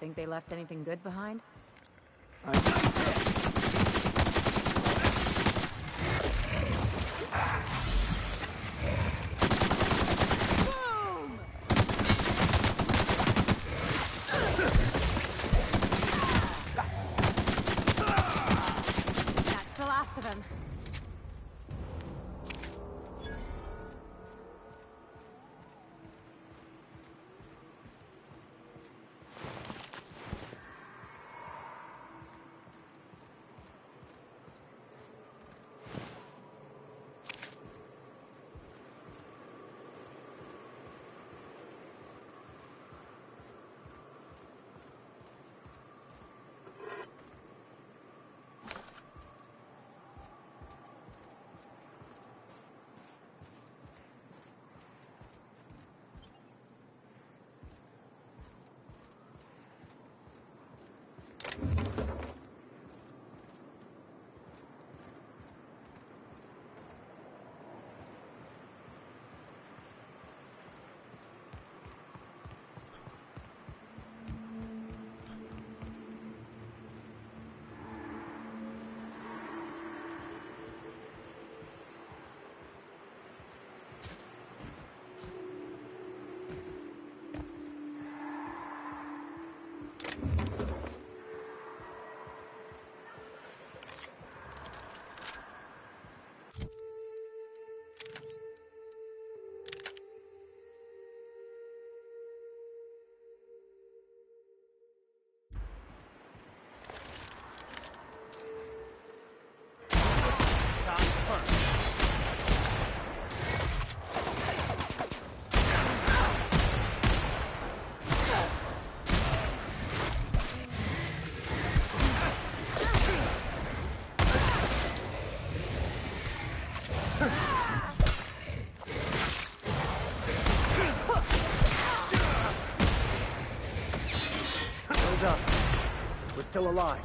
S1: Think they left anything good behind?
S17: That's the last of him.
S9: Hold up. We're still alive.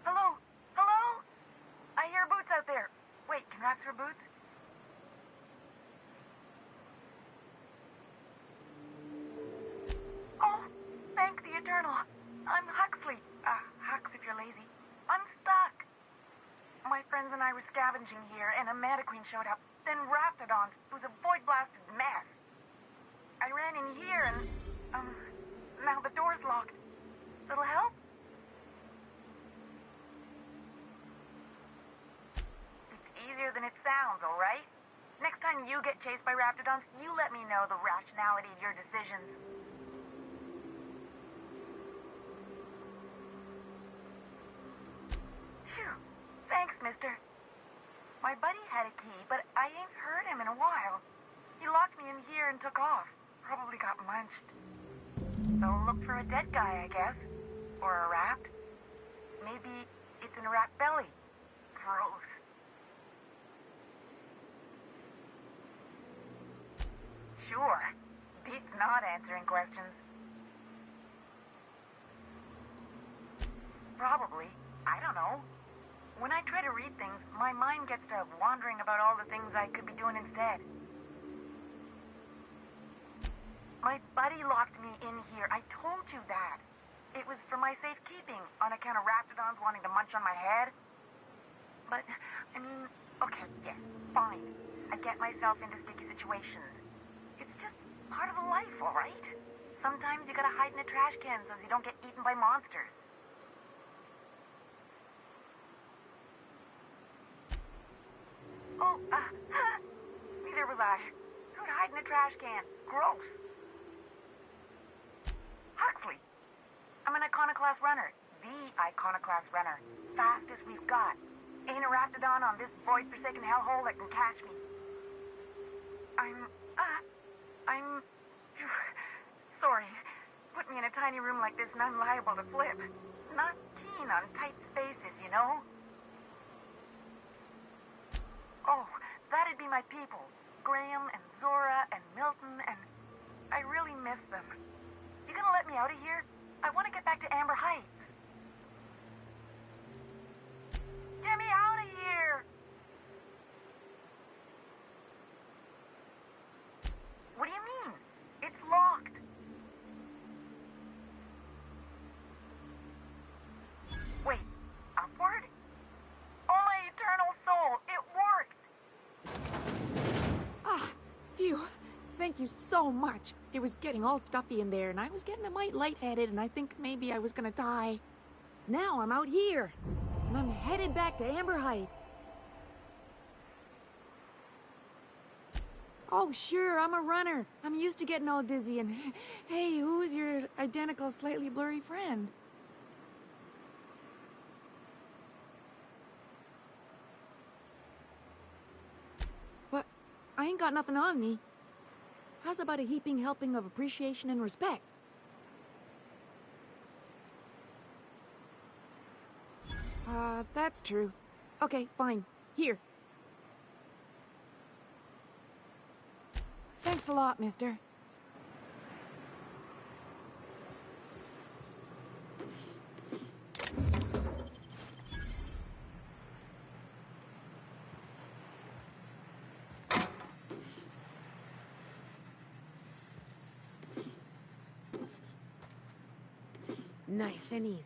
S20: Hello? Hello? I hear Boots out there. Wait, can rats hear Boots? Oh, thank the Eternal. I'm Huxley. Hux if you're lazy. I'm stuck. My friends and I were scavenging here, and a Manta Queen showed up. Then Raptidons. It was a void-blasted mess. I ran in here and, now the door's locked. Little help? It's easier than it sounds, all right? Next time you get chased by Raptidons, you let me know the rationality of your decisions. Phew. Thanks, mister. My buddy had a key, but I ain't heard him in a while. He locked me in here and took off. Probably got munched. So look for a dead guy, I guess. Or a rat. Maybe it's in a rat belly. Gross. Sure. Beats not answering questions. Probably. I don't know. When I try to read things, my mind gets to wandering about all the things I could be doing instead. My buddy locked me in here. I told you that. It was for my safekeeping, on account of Raptidons wanting to munch on my head. But, I mean, okay, yes, fine. I get myself into sticky situations. It's just part of the life, all right? Sometimes you gotta hide in a trash can so you don't get eaten by monsters. Oh, neither was I. Who'd hide in a trash can? Gross. Huxley. I'm an iconoclast runner. The iconoclast runner. Fastest we've got. Ain't a Raptidon on this void-forsaken hellhole that can catch me. I'm sorry. Put me in a tiny room like this and I'm liable to flip. Not keen on tight spaces, you know? Oh, that'd be my people. Graham and Zora and Milton and... I really miss them. You gonna let me out of here? I want to get back to Amber Heights. Get me out of here! What do you mean? It's locked. Wait, upward? Oh, my eternal soul, it worked!
S13: Ah, phew. Thank you so much. It was getting all stuffy in there, and I was getting a mite lightheaded, and I think maybe I was gonna die. Now I'm out here, and I'm headed back to Amber Heights. Oh, sure, I'm a runner. I'm used to getting all dizzy, and hey, who's your identical, slightly blurry friend? But I ain't got nothing on me. How's about a heaping helping of appreciation and respect? That's true. Okay, fine. Here. Thanks a lot, mister.
S4: Nice and easy.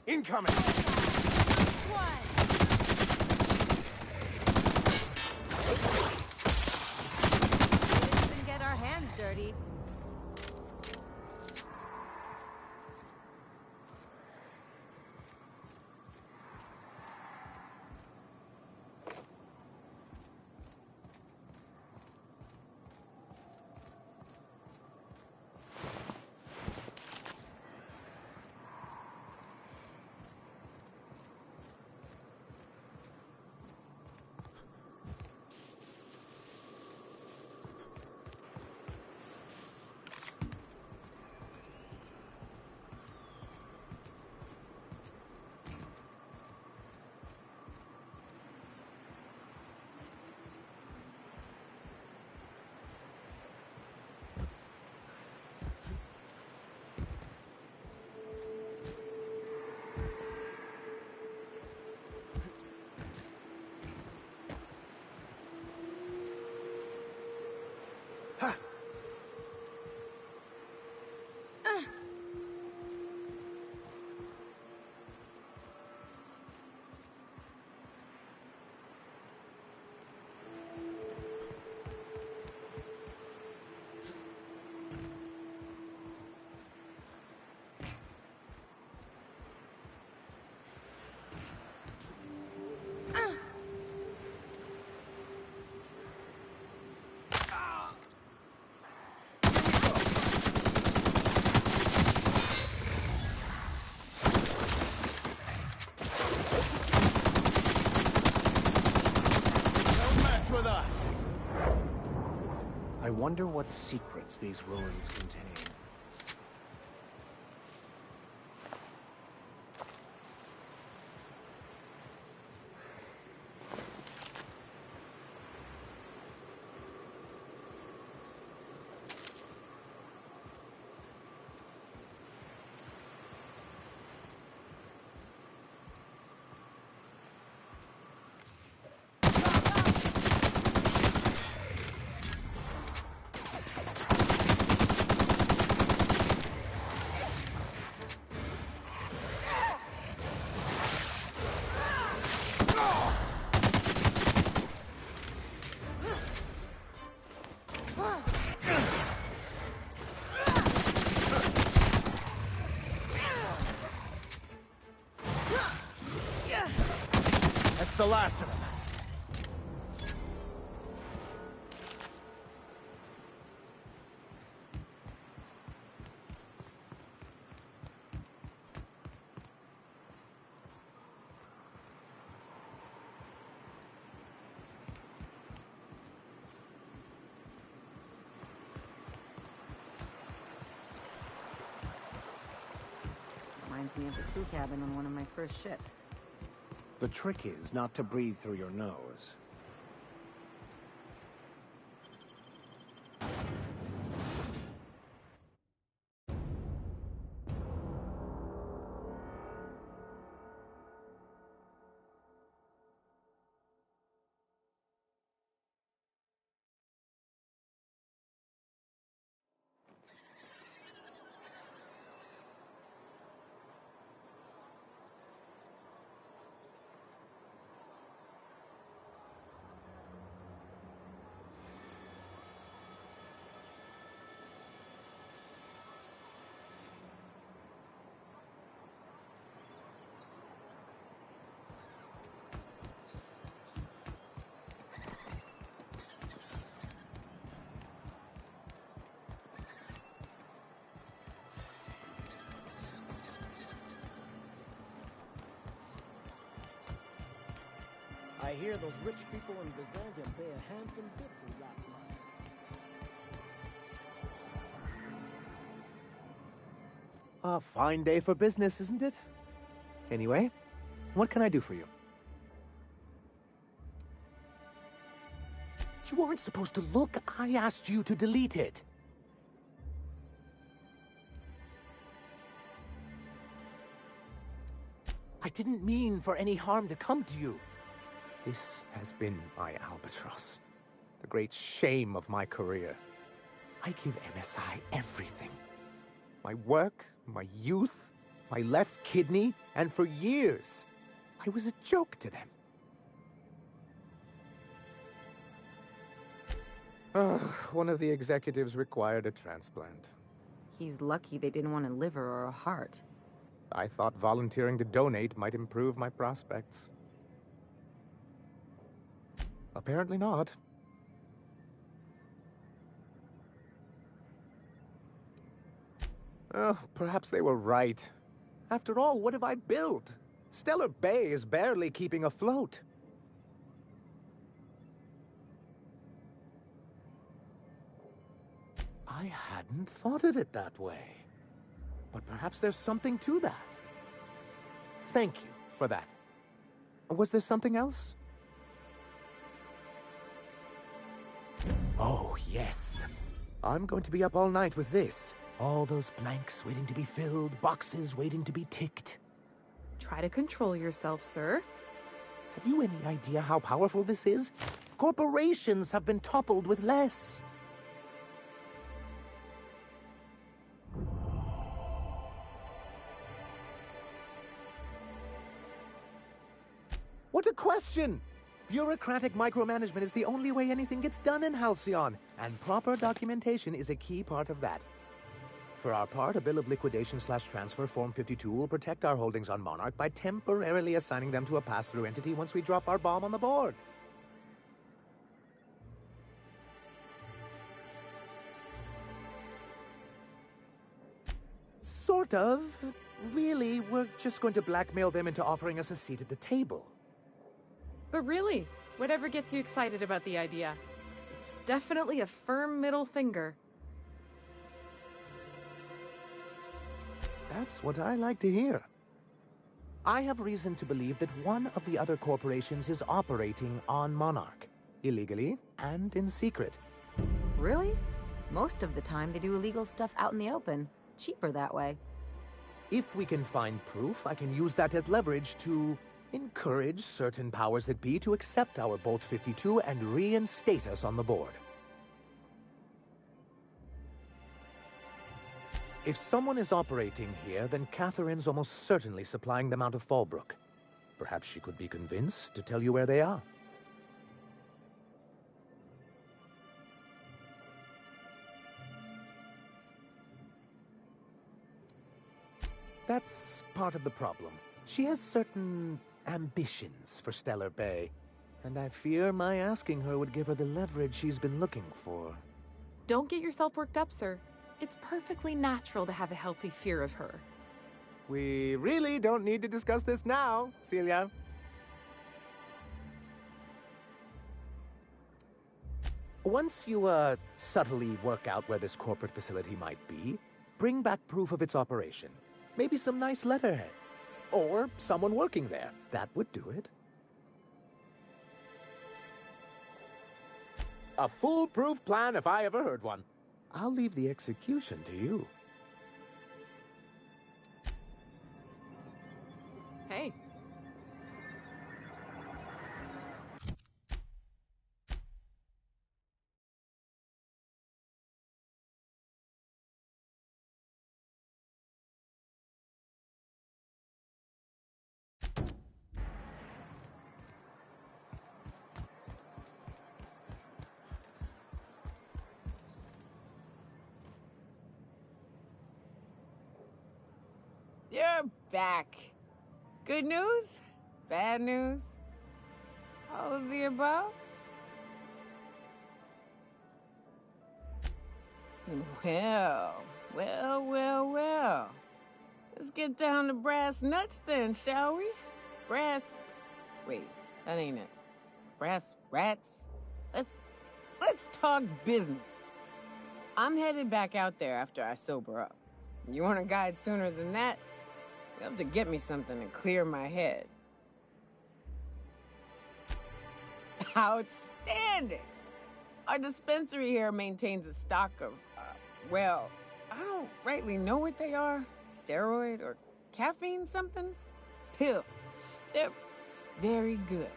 S14: Incoming!
S4: We didn't get our hands dirty.
S14: I wonder what secrets these ruins contain. That's the last of them.
S1: Reminds me of the crew cabin on one of my first ships.
S14: The trick is not to breathe through your nose.
S21: I hear those rich people in Byzantium pay a handsome bit for yacht lust.
S14: A fine day for business, isn't it? Anyway, what can I do for you? You weren't supposed to look. I asked you to delete it. I didn't mean for any harm to come to you. This has been my albatross. The great shame of my career. I give MSI everything. My work, my youth, my left kidney, and for years, I was a joke to them. One of the executives required a transplant.
S1: He's lucky they didn't want a liver or a heart.
S14: I thought volunteering to donate might improve my prospects. Apparently not. Oh, perhaps they were right. After all, what have I built? Stellar Bay is barely keeping afloat. I hadn't thought of it that way. But perhaps there's something to that. Thank you for that. Was there something else? Oh, yes. I'm going to be up all night with this. All those blanks waiting to be filled, boxes waiting to be ticked.
S13: Try to control yourself, sir.
S14: Have you any idea how powerful this is? Corporations have been toppled with less. What a question! Bureaucratic micromanagement is the only way anything gets done in Halcyon, and proper documentation is a key part of that. For our part, a bill of liquidation/transfer Form 52 will protect our holdings on Monarch by temporarily assigning them to a pass-through entity once we drop our bomb on the board. Sort of. Really, we're just going to blackmail them into offering us a seat at the table.
S13: But really, whatever gets you excited about the idea. It's definitely a firm middle finger.
S14: That's what I like to hear. I have reason to believe that one of the other corporations is operating on Monarch, illegally and in secret.
S1: Really? Most of the time they do illegal stuff out in the open. Cheaper that way.
S14: If we can find proof, I can use that as leverage to encourage certain powers that be to accept our Bolt 52 and reinstate us on the board. If someone is operating here, then Catherine's almost certainly supplying them out of Fallbrook. Perhaps she could be convinced to tell you where they are. That's part of the problem. She has certain ambitions for Stellar Bay, and I fear my asking her would give her the leverage she's been looking for.
S13: Don't get yourself worked up, sir. It's perfectly natural to have a healthy fear of her.
S14: We really don't need to discuss this now, Celia. Once you, subtly work out where this corporate facility might be, bring back proof of its operation. Maybe some nice letterhead. Or someone working there. That would do it. A foolproof plan if I ever heard one. I'll leave the execution to you.
S13: Hey.
S12: You're back. Good news? Bad news? All of the above? Well. Let's get down to brass nuts then, shall we? Wait, that ain't it. Brass rats? Let's talk business. I'm headed back out there after I sober up. You want a guide sooner than that? You'll have to get me something to clear my head. Outstanding! Our dispensary here maintains a stock of, well, I don't rightly know what they are. Steroid or caffeine somethings? Pills. They're very good.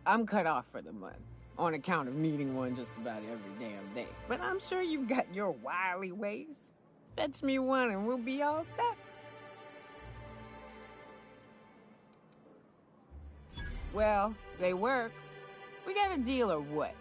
S12: I'm cut off for the month, on account of needing one just about every damn day. But I'm sure you've got your wily ways. Fetch me one and we'll be all set. Well, they work. We got a deal or what?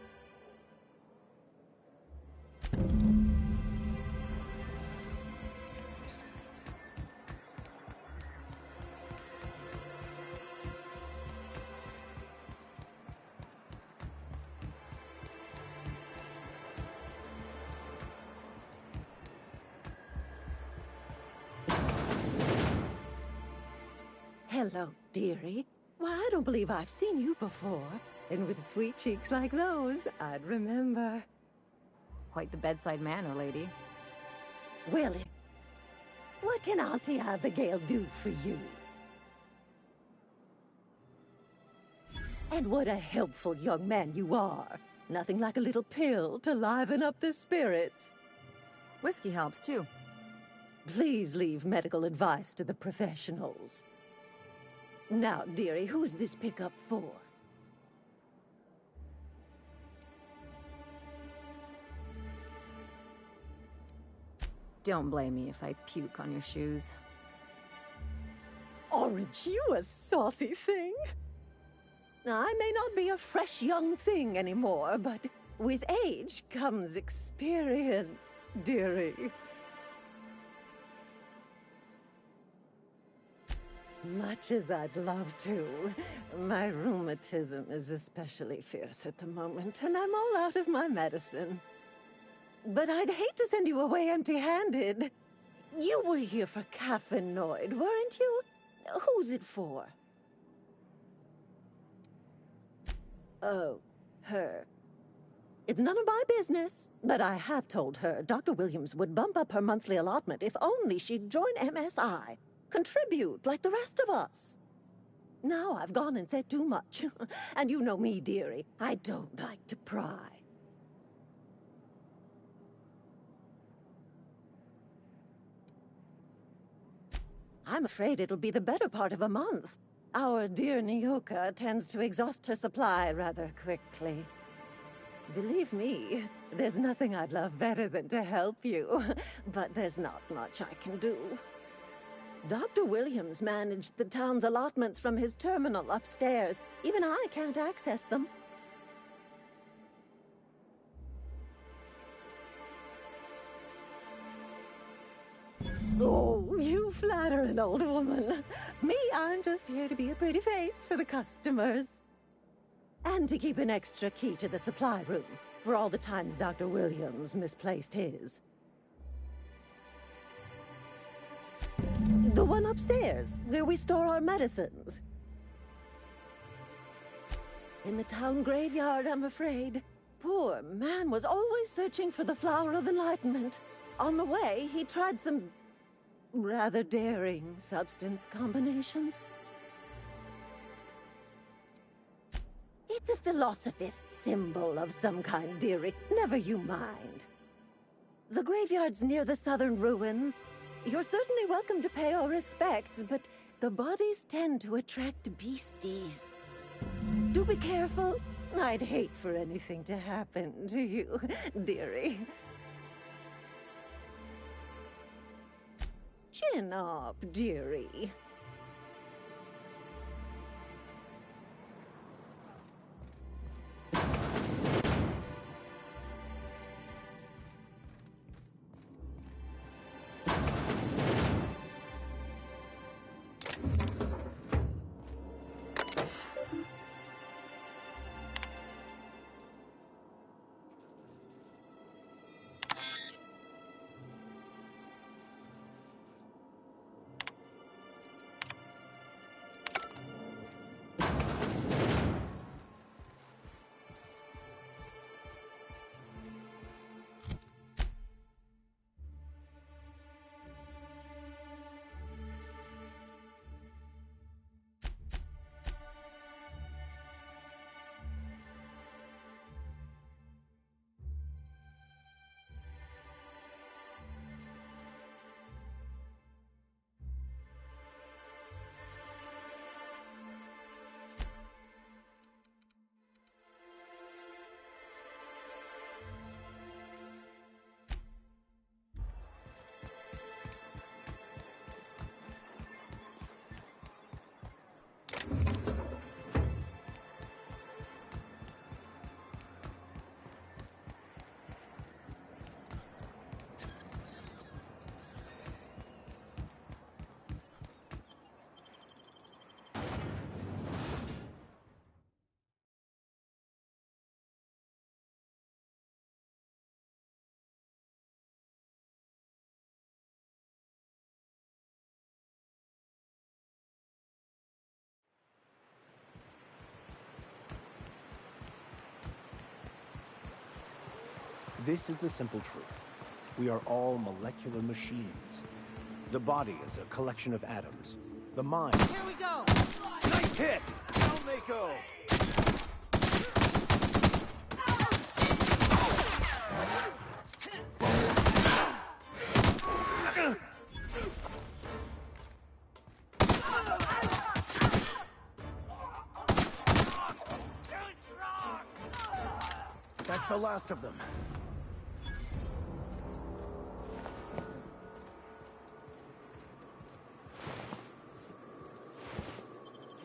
S5: Hello, dearie. Why, I don't believe I've seen you before. And with sweet cheeks like those, I'd remember.
S1: Quite the bedside manner, lady.
S5: Well, what can Auntie Abigail do for you? And what a helpful young man you are. Nothing like a little pill to liven up the spirits.
S1: Whiskey helps, too.
S5: Please leave medical advice to the professionals. Now, dearie, who's this pickup for?
S1: Don't blame me if I puke on your shoes.
S5: Aren't you a saucy thing? I may not be a fresh young thing anymore, but with age comes experience, dearie. Much as I'd love to, my rheumatism is especially fierce at the moment, and I'm all out of my medicine. But I'd hate to send you away empty-handed. You were here for caffeinoid, weren't you? Who's it for? Oh, her. It's none of my business, but I have told her Dr. Williams would bump up her monthly allotment if only she'd join MSI. Contribute like the rest of us. Now I've gone and said too much. And you know me, dearie. I don't like to pry. I'm afraid it'll be the better part of a month. Our dear Nyoka tends to exhaust her supply rather quickly. Believe me, there's nothing I'd love better than to help you. But there's not much I can do. Dr. Williams managed the town's allotments from his terminal upstairs. Even I can't access them. Oh, you flatter an old woman. Me, I'm just here to be a pretty face for the customers. And to keep an extra key to the supply room, for all the times Dr. Williams misplaced his. The one upstairs, where we store our medicines. In the town graveyard, I'm afraid. Poor man was always searching for the flower of enlightenment. On the way, he tried some rather daring substance combinations. It's a philosophist symbol of some kind, dearie. Never you mind. The graveyard's near the southern ruins. You're certainly welcome to pay our respects, but the bodies tend to attract beasties. Do be careful. I'd hate for anything to happen to you, dearie. Chin up, dearie.
S9: This is the simple truth. We are all molecular machines. The body is a collection of atoms. The mind...
S18: Here we go!
S9: Nice hit! Down they go! That's the last of them.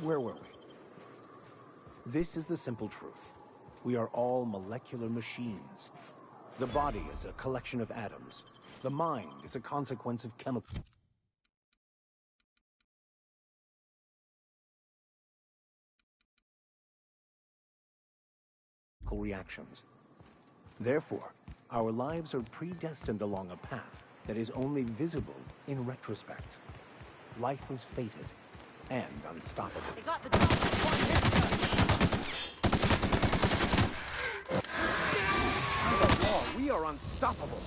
S9: Where were we? This is the simple truth. We are all molecular machines. The body is a collection of atoms. The mind is a consequence of chemical reactions. Therefore, our lives are predestined along a path that is only visible in retrospect. Life is fated and unstoppable.
S18: They got the job with one hit.
S9: The war, we are unstoppable.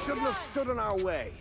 S9: Shouldn't have stood in our way.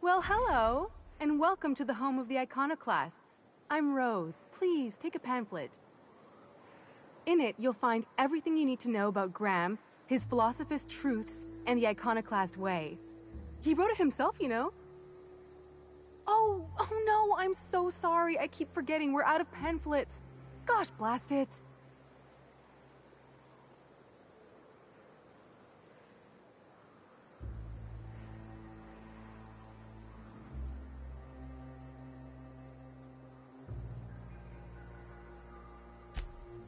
S6: Well, hello, and welcome to the home of the Iconoclasts. I'm Rose. Please, take a pamphlet. In it, you'll find everything you need to know about Graham, his philosophist truths, and the Iconoclast way. He wrote it himself, you know. Oh no, I'm so sorry. I keep forgetting we're out of pamphlets. Gosh, blast it.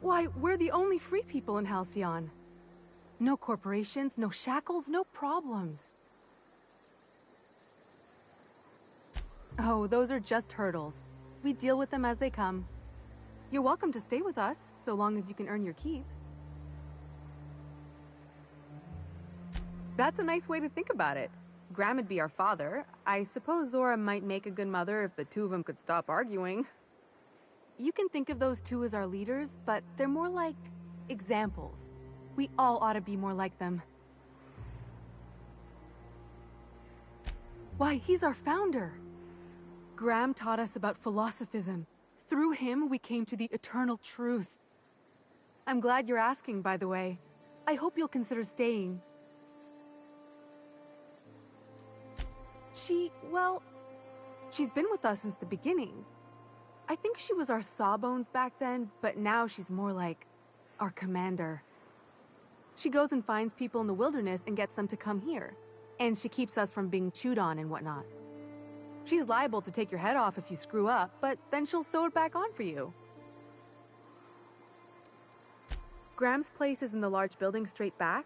S6: Why, we're the only free people in Halcyon. No corporations, no shackles, no problems. Oh, those are just hurdles. We deal with them as they come. You're welcome to stay with us, so long as you can earn your keep. That's a nice way to think about it. Graham would be our father. I suppose Zora might make a good mother if the two of them could stop arguing. You can think of those two as our leaders, but they're more like examples. We all ought to be more like them. Why, he's our founder. Graham taught us about philosophism. Through him, we came to the eternal truth. I'm glad you're asking, by the way. I hope you'll consider staying. She's been with us since the beginning. I think she was our sawbones back then, but now she's more like our commander. She goes and finds people in the wilderness and gets them to come here. And she keeps us from being chewed on and whatnot. She's liable to take your head off if you screw up, but then she'll sew it back on for you. Graham's place is in the large building straight back.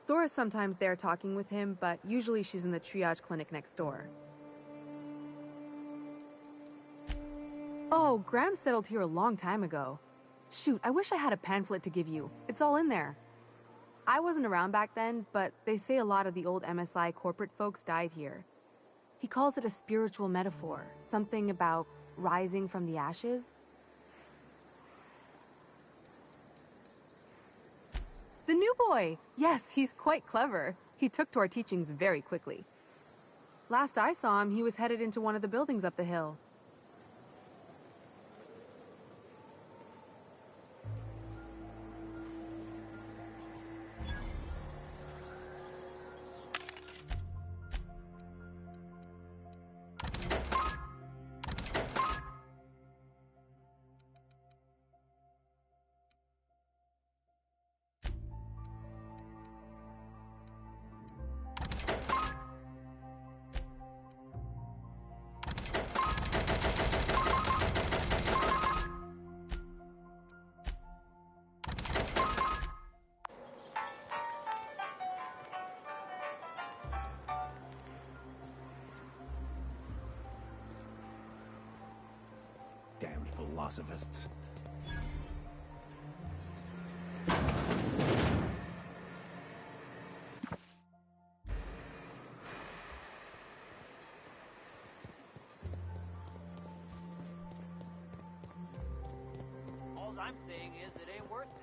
S6: Zora's sometimes there talking with him, but usually she's in the triage clinic next door. Oh, Graham settled here a long time ago. Shoot, I wish I had a pamphlet to give you. It's all in there. I wasn't around back then, but they say a lot of the old MSI corporate folks died here. He calls it a spiritual metaphor, something about rising from the ashes. The new boy! Yes, he's quite clever. He took to our teachings very quickly. Last I saw him, he was headed into one of the buildings up the hill.
S9: Damned philosophists.
S22: All I'm saying is it ain't worth it.